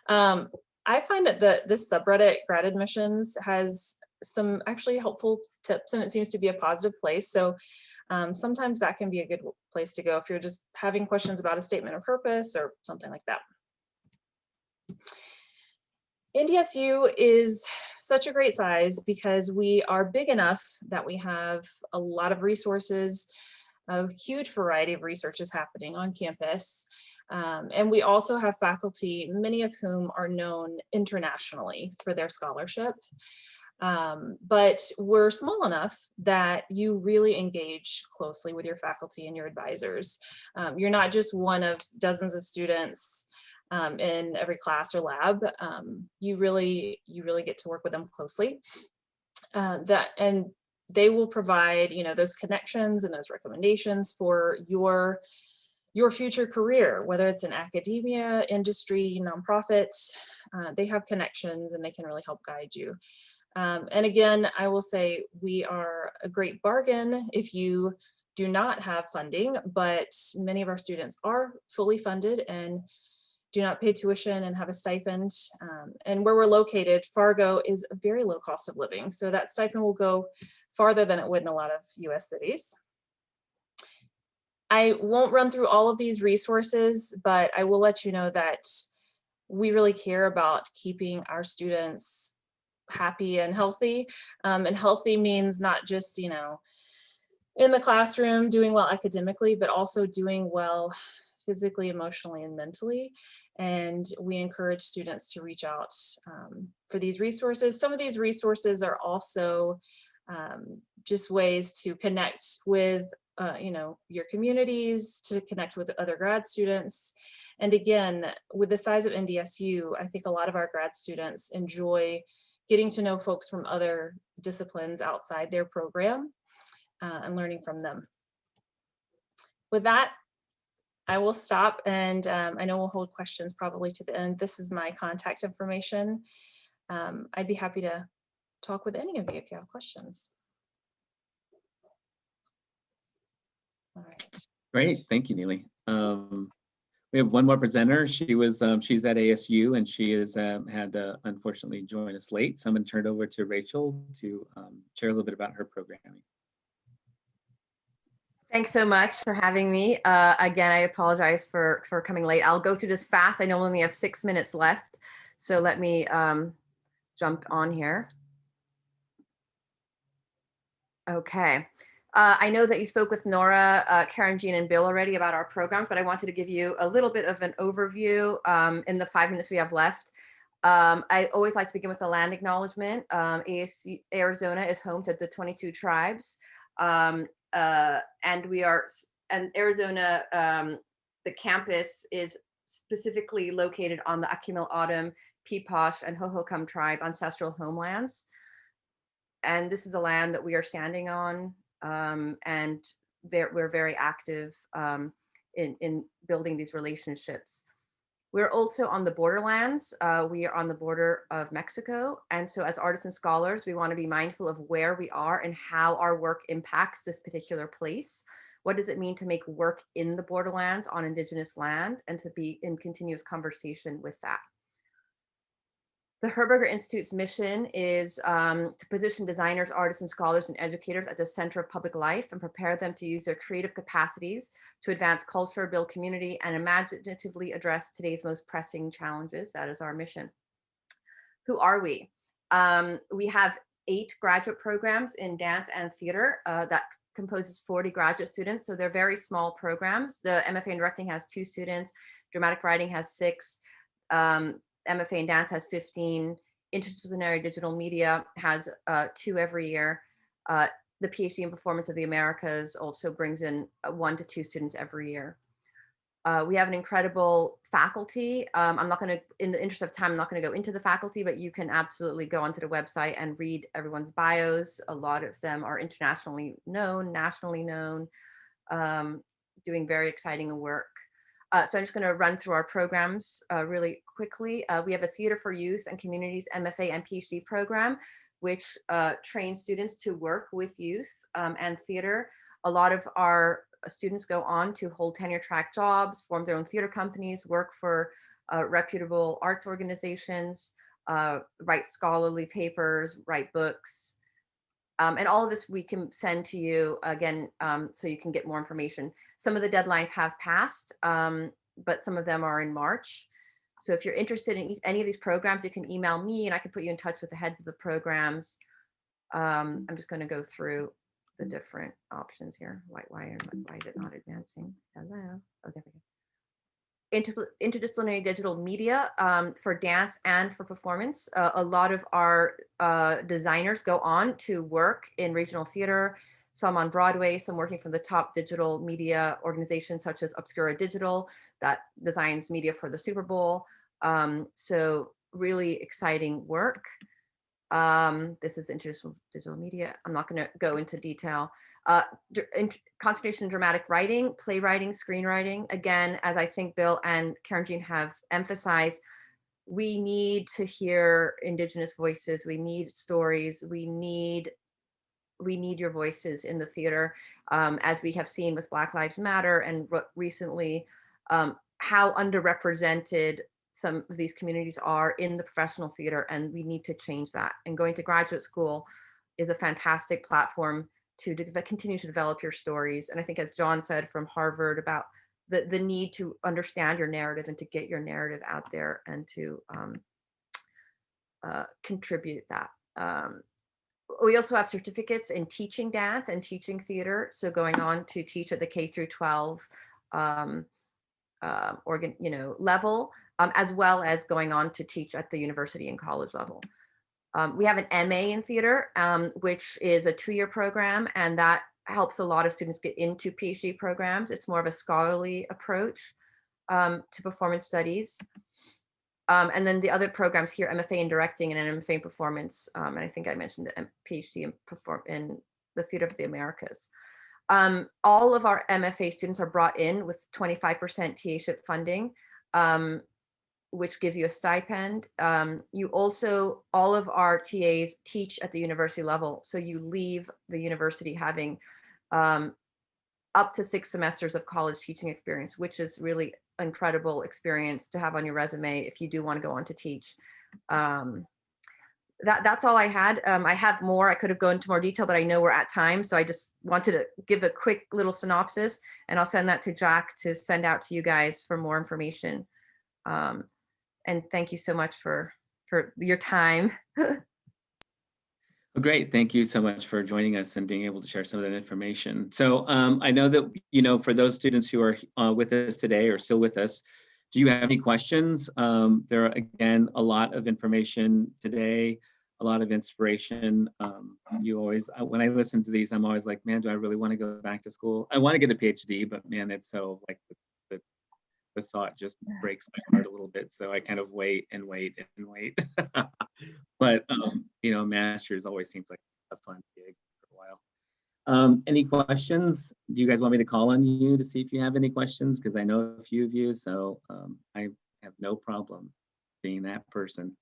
I find that this subreddit grad admissions has some actually helpful tips and it seems to be a positive place. So sometimes that can be a good place to go if you're just having questions about a statement of purpose or something like that. NDSU is such a great size because we are big enough that we have a lot of resources, a huge variety of research is happening on campus. And we also have faculty, many of whom are known internationally for their scholarship. But we're small enough that you really engage closely with your faculty and your advisors. You're not just one of dozens of students in every class or lab. You really get to work with them closely. And they will provide, those connections and those recommendations for your future career, whether it's in academia, industry, nonprofits. They have connections and they can really help guide you. And again, I will say we are a great bargain if you do not have funding, but many of our students are fully funded and do not pay tuition and have a stipend. And where we're located, Fargo is a very low cost of living. So that stipend will go farther than it would in a lot of US cities. I won't run through all of these resources, but I will let you know that we really care about keeping our students happy and healthy. And healthy means not just, in the classroom doing well academically, but also doing well physically, emotionally, and mentally. And we encourage students to reach out for these resources. Some of these resources are also just ways to connect with your communities, to connect with other grad students. And again, with the size of NDSU, I think a lot of our grad students enjoy getting to know folks from other disciplines outside their program and learning from them. With that, I will stop and I know we'll hold questions probably to the end. This is my contact information. I'd be happy to talk with any of you if you have questions. All right. Great, thank you, Neely. We have one more presenter. She's at ASU and she has had to unfortunately join us late. So I'm going to turn it over to Rachel to share a little bit about her programming. Thanks so much for having me. Again, I apologize for coming late. I'll go through this fast. I know we only have 6 minutes left, so let me jump on here. Okay. I know that you spoke with Nora, Karen, Jean, and Bill already about our programs, but I wanted to give you a little bit of an overview in the 5 minutes we have left. I always like to begin with a land acknowledgement. ASU, Arizona is home to the 22 tribes. And Arizona, the campus is specifically located on the Akimel O'odham, Peeposh, and Hohokam tribe ancestral homelands. And this is the land that we are standing on. And we're very active in building these relationships. We're also on the borderlands. We are on the border of Mexico. And so as artists and scholars, we want to be mindful of where we are and how our work impacts this particular place. What does it mean to make work in the borderlands on Indigenous land and to be in continuous conversation with that? The Herberger Institute's mission is to position designers, artists, and scholars and educators at the center of public life and prepare them to use their creative capacities to advance culture, build community, and imaginatively address today's most pressing challenges. That is our mission. Who are we? We have 8 graduate programs in dance and theater that composes 40 graduate students. So they're very small programs. The MFA in directing has 2 students, dramatic writing has 6, MFA in dance has 15, interdisciplinary digital media has 2 every year. The PhD in performance of the Americas also brings in 1 to 2 students every year. We have an incredible faculty. I'm not going to, in the interest of time, I'm not going to go into the faculty, but you can absolutely go onto the website and read everyone's bios. A lot of them are internationally known, nationally known, doing very exciting work. So I'm just going to run through our programs really quickly. We have a Theater for Youth and Communities MFA and PhD program, which trains students to work with youth and theater. A lot of our students go on to hold tenure track jobs, form their own theater companies, work for reputable arts organizations, write scholarly papers, write books. And all of this we can send to you again, so you can get more information. Some of the deadlines have passed, but some of them are in March. So if you're interested in any of these programs, you can email me and I can put you in touch with the heads of the programs. I'm just going to go through the different options here. Why is it not advancing? Hello. Oh, there we go. Interdisciplinary digital media for dance and for performance. A lot of our designers go on to work in regional theater, some on Broadway, some working for the top digital media organizations such as Obscura Digital that designs media for the Super Bowl. So really exciting work. This is interdisciplinary digital media. I'm not going to go into detail. Concentration in dramatic writing, playwriting, screenwriting. Again, as I think Bill and Karen Jean have emphasized, we need to hear Indigenous voices. We need stories. We need your voices in the theater, as we have seen with Black Lives Matter and recently, how underrepresented some of these communities are in the professional theater, and we need to change that. And going to graduate school is a fantastic platform to continue to develop your stories. And I think, as John said from Harvard, about the need to understand your narrative and to get your narrative out there and to contribute that. We also have certificates in teaching dance and teaching theater. So going on to teach at the K through 12 level, as well as going on to teach at the university and college level. We have an MA in theater, which is a 2-year program, and that helps a lot of students get into PhD programs. It's more of a scholarly approach to performance studies. And then the other programs here, MFA in directing and an MFA in performance. And I think I mentioned the PhD in the Theater of the Americas. All of our MFA students are brought in with 25% TA-ship funding, which gives you a stipend. You also, all of our TAs teach at the university level. So you leave the university having up to 6 semesters of college teaching experience, which is really incredible experience to have on your resume if you do want to go on to teach. That's all I had. I have more. I could have gone into more detail, but I know we're at time. So I just wanted to give a quick little synopsis, and I'll send that to Jack to send out to you guys for more information. And thank you so much for your time. Well, great. Thank you so much for joining us and being able to share some of that information. So I know that, for those students who are with us today or still with us, do you have any questions? There are, again, a lot of information today, a lot of inspiration. You always, when I listen to these, I'm always like, man, do I really want to go back to school? I want to get a PhD, but man, it's so like the thought just breaks my heart a little bit. So I kind of wait and wait and wait. But master's always seems like a fun gig for a while. Any questions? Do you guys want me to call on you to see if you have any questions? Because I know a few of you, so I have no problem being that person.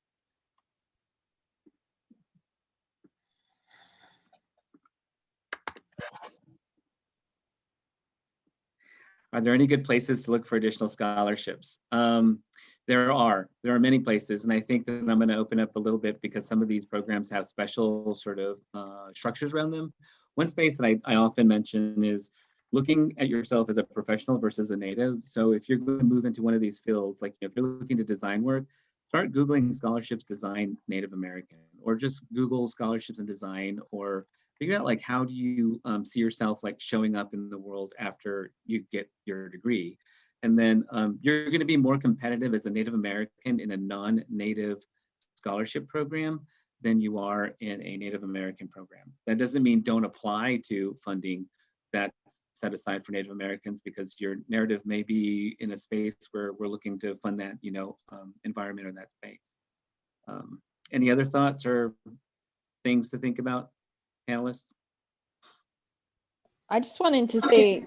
Are there any good places to look for additional scholarships? There are many places, and I think that I'm going to open up a little bit because some of these programs have special sort of structures around them. One space that I often mention is looking at yourself as a professional versus a native. So if you're going to move into one of these fields, like if you're looking to design work, start Googling scholarships design Native American, or just Google scholarships and design, or figure out like, how do you see yourself like showing up in the world after you get your degree? And then you're going to be more competitive as a Native American in a non-Native scholarship program than you are in a Native American program. That doesn't mean don't apply to funding that's set aside for Native Americans, because your narrative may be in a space where we're looking to fund that, environment or that space. Any other thoughts or things to think about, panelists? I just wanted to say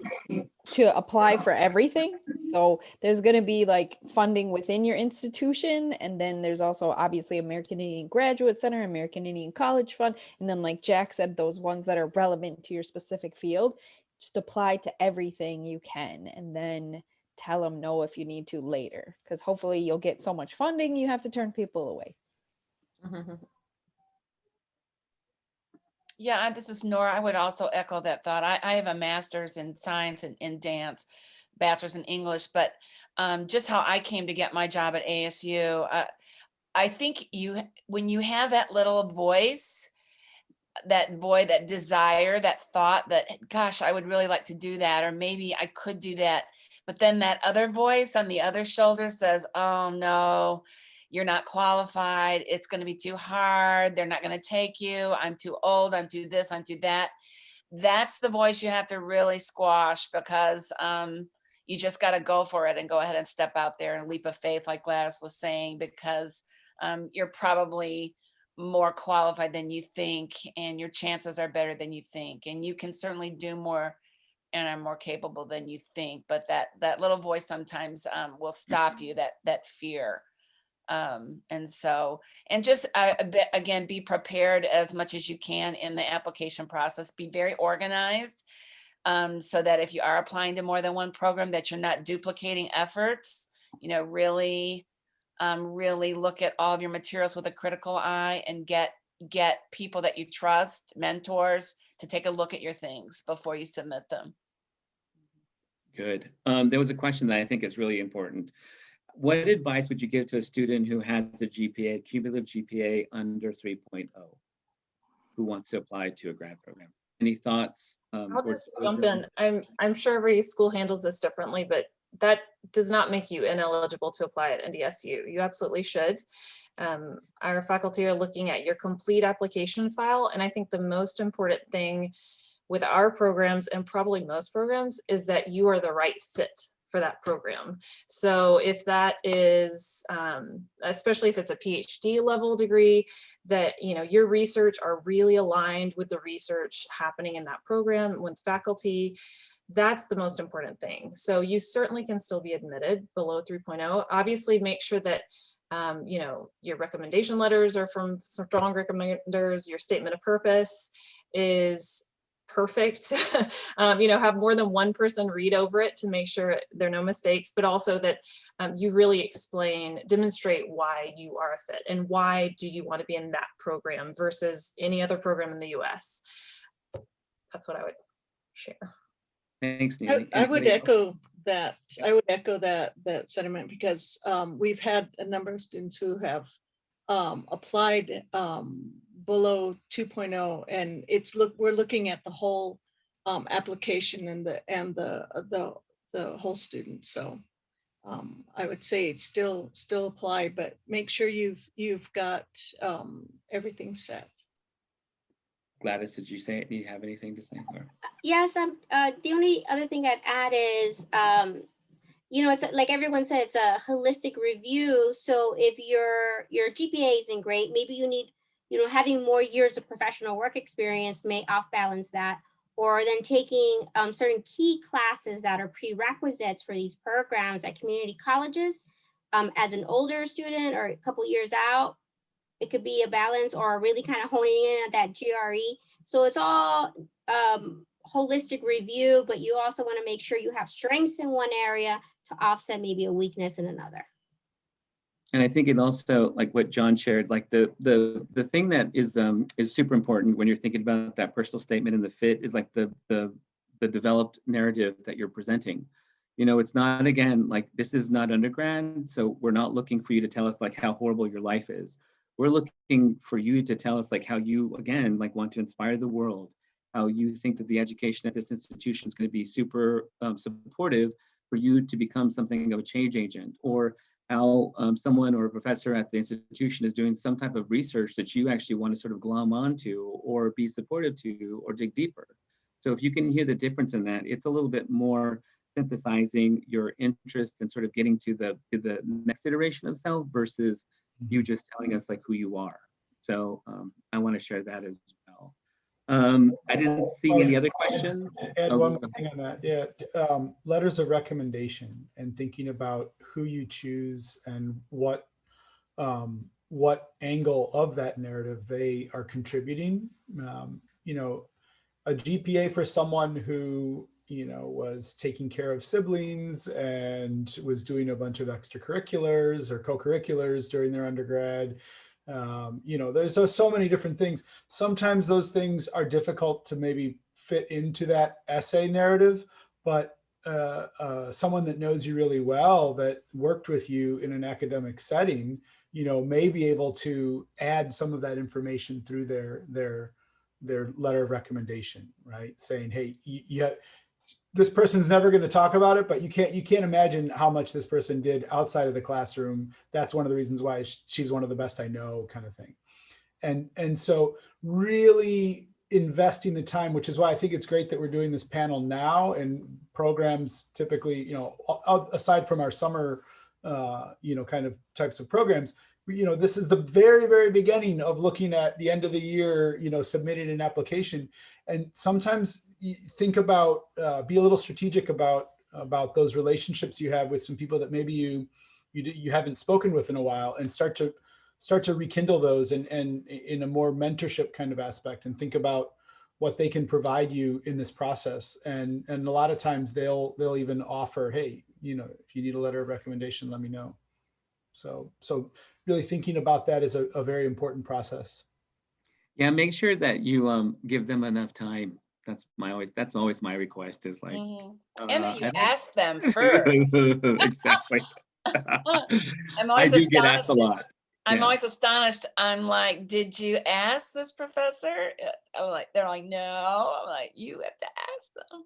to apply for everything. So there's going to be like funding within your institution. And then there's also obviously American Indian Graduate Center, American Indian College Fund. And then like Jack said, those ones that are relevant to your specific field, just apply to everything you can. And then tell them no if you need to later, because hopefully you'll get so much funding, you have to turn people away. Yeah, this is Nora. I would also echo that thought. I have a master's in science and in dance, bachelor's in English, but just how I came to get my job at ASU, I think when you have that little voice, that desire, that thought that, gosh, I would really like to do that, or maybe I could do that. But then that other voice on the other shoulder says, oh no, you're not qualified. It's going to be too hard. They're not going to take you. I'm too old. I'm too this, I'm too that. That's the voice you have to really squash, because you just got to go for it and go ahead and step out there and leap of faith, like Gladys was saying, because you're probably more qualified than you think, and your chances are better than you think. And you can certainly do more and are more capable than you think. But that little voice sometimes will stop you, that fear. And just again, be prepared as much as you can in the application process. Be very organized, so that if you are applying to more than one program, that you're not duplicating efforts. Really look at all of your materials with a critical eye, and get people that you trust, mentors, to take a look at your things before you submit them. Good. There was a question that I think is really important. What advice would you give to a student who has a GPA, cumulative GPA under 3.0, who wants to apply to a grad program? Any thoughts? I'll just jump in. I'm sure every school handles this differently, but that does not make you ineligible to apply at NDSU. You absolutely should. Our faculty are looking at your complete application file, and I think the most important thing with our programs, and probably most programs, is that you are the right fit for that program. So if that is, especially if it's a PhD level degree, that your research are really aligned with the research happening in that program with faculty, that's the most important thing. So you certainly can still be admitted below 3.0. Obviously, make sure that your recommendation letters are from strong recommenders, your statement of purpose is perfect. Have more than one person read over it to make sure there are no mistakes, but also that you really demonstrate why you are a fit and why do you want to be in that program versus any other program in the US. That's what I would share. Thanks, Neely. I would echo that. I would echo that sentiment, because we've had a number of students who have applied below 2.0, and we're looking at the whole application and the whole student. So I would say it's still apply, but make sure you've got everything set. Gladys, do you have anything to say? Yes, the only other thing I'd add is, it's like everyone said, it's a holistic review. So if your GPA isn't great, maybe you need, having more years of professional work experience may off balance that, or then taking certain key classes that are prerequisites for these programs at community colleges as an older student or a couple years out. It could be a balance, or really kind of honing in at that GRE. So it's all holistic review, but you also want to make sure you have strengths in one area to offset maybe a weakness in another. And I think it also, like what John shared, like the thing that is super important when you're thinking about that personal statement and the fit is like the developed narrative that you're presenting. You know, it's not, again, like this is not undergrad, so we're not looking for you to tell us like how horrible your life is. We're looking for you to tell us like how you, again, like want to inspire the world, how you think that the education at this institution is going to be super supportive for you to become something of a change agent, or how someone or a professor at the institution is doing some type of research that you actually want to sort of glom onto or be supportive to or dig deeper. So if you can hear the difference in that, it's a little bit more synthesizing your interest and sort of getting to the next iteration of self versus you just telling us like who you are. So I want to share that as well. I didn't see any other questions. Add Oh, one go more ahead. thing on that. Yeah, letters of recommendation and thinking about who you choose and what angle of that narrative they are contributing. You know, a GPA for someone who, you know, was taking care of siblings and was doing a bunch of extracurriculars or co-curriculars during their undergrad. You know, there's so many different things. Sometimes those things are difficult to maybe fit into that essay narrative, but someone that knows you really well, that worked with you in an academic setting, you know, may be able to add some of that information through their letter of recommendation, right? Saying, hey, this person's never going to talk about it, but you can't imagine how much this person did outside of the classroom. That's one of the reasons why she's one of the best I know, kind of thing. And so really investing the time, which is why I think it's great that we're doing this panel now, and programs typically, you know, aside from our summer, you know, kind of types of programs, you know, this is the very, very beginning of looking at the end of the year, you know, submitting an application. And sometimes you think about, be a little strategic about those relationships you have with some people that maybe you haven't spoken with in a while, and start to rekindle those and in a more mentorship kind of aspect, and think about what they can provide you in this process. And a lot of times they'll even offer, hey, you know, if you need a letter of recommendation, let me know. So really thinking about that is a very important process. Yeah, make sure that you give them enough time. That's always my request, is like, And that you I'd like- ask them first. Exactly. I'm I always do get asked a astonished. lot. I'm Yeah. always astonished. I'm like, did you ask this professor? I'm like, they're like, no. I'm like, you have to ask them.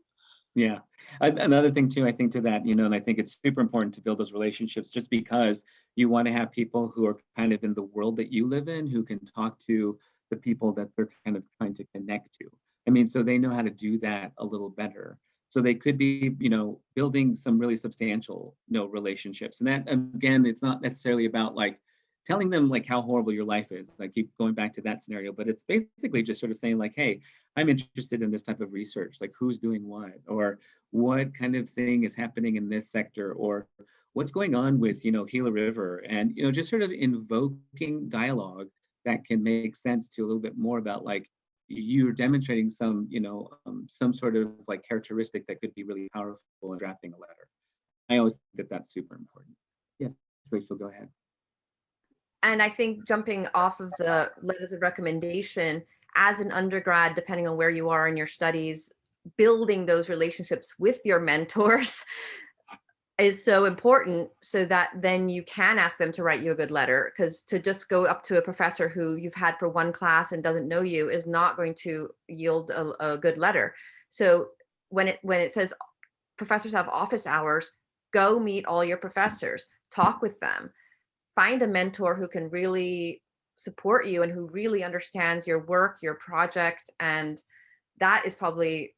Yeah. Another thing too, I think to that, you know, and I think it's super important to build those relationships, just because you want to have people who are kind of in the world that you live in, who can talk to the people that they're kind of trying to connect to. I mean, so they know how to do that a little better. So they could be, you know, building some really substantial, you know, relationships. And that, again, it's not necessarily about like telling them like how horrible your life is. I keep going back to that scenario, but it's basically just sort of saying like, hey, I'm interested in this type of research, like who's doing what, or what kind of thing is happening in this sector, or what's going on with, you know, Gila River, and, you know, just sort of invoking dialogue that can make sense to a little bit more about like, you're demonstrating some, you know, some sort of like characteristic that could be really powerful in drafting a letter. I always think that that's super important. Yes, Rachel, go ahead. And I think jumping off of the letters of recommendation, as an undergrad, depending on where you are in your studies, building those relationships with your mentors is so important, so that then you can ask them to write you a good letter. Because to just go up to a professor who you've had for one class and doesn't know you is not going to yield a good letter. So when it says professors have office hours, go meet all your professors, talk with them, find a mentor who can really support you and who really understands your work, your project. And that is probably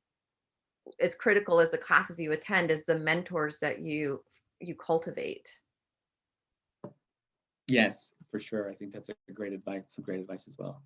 as critical as the classes you attend, is the mentors that you cultivate. Yes, for sure. I think that's a great advice, some great advice as well.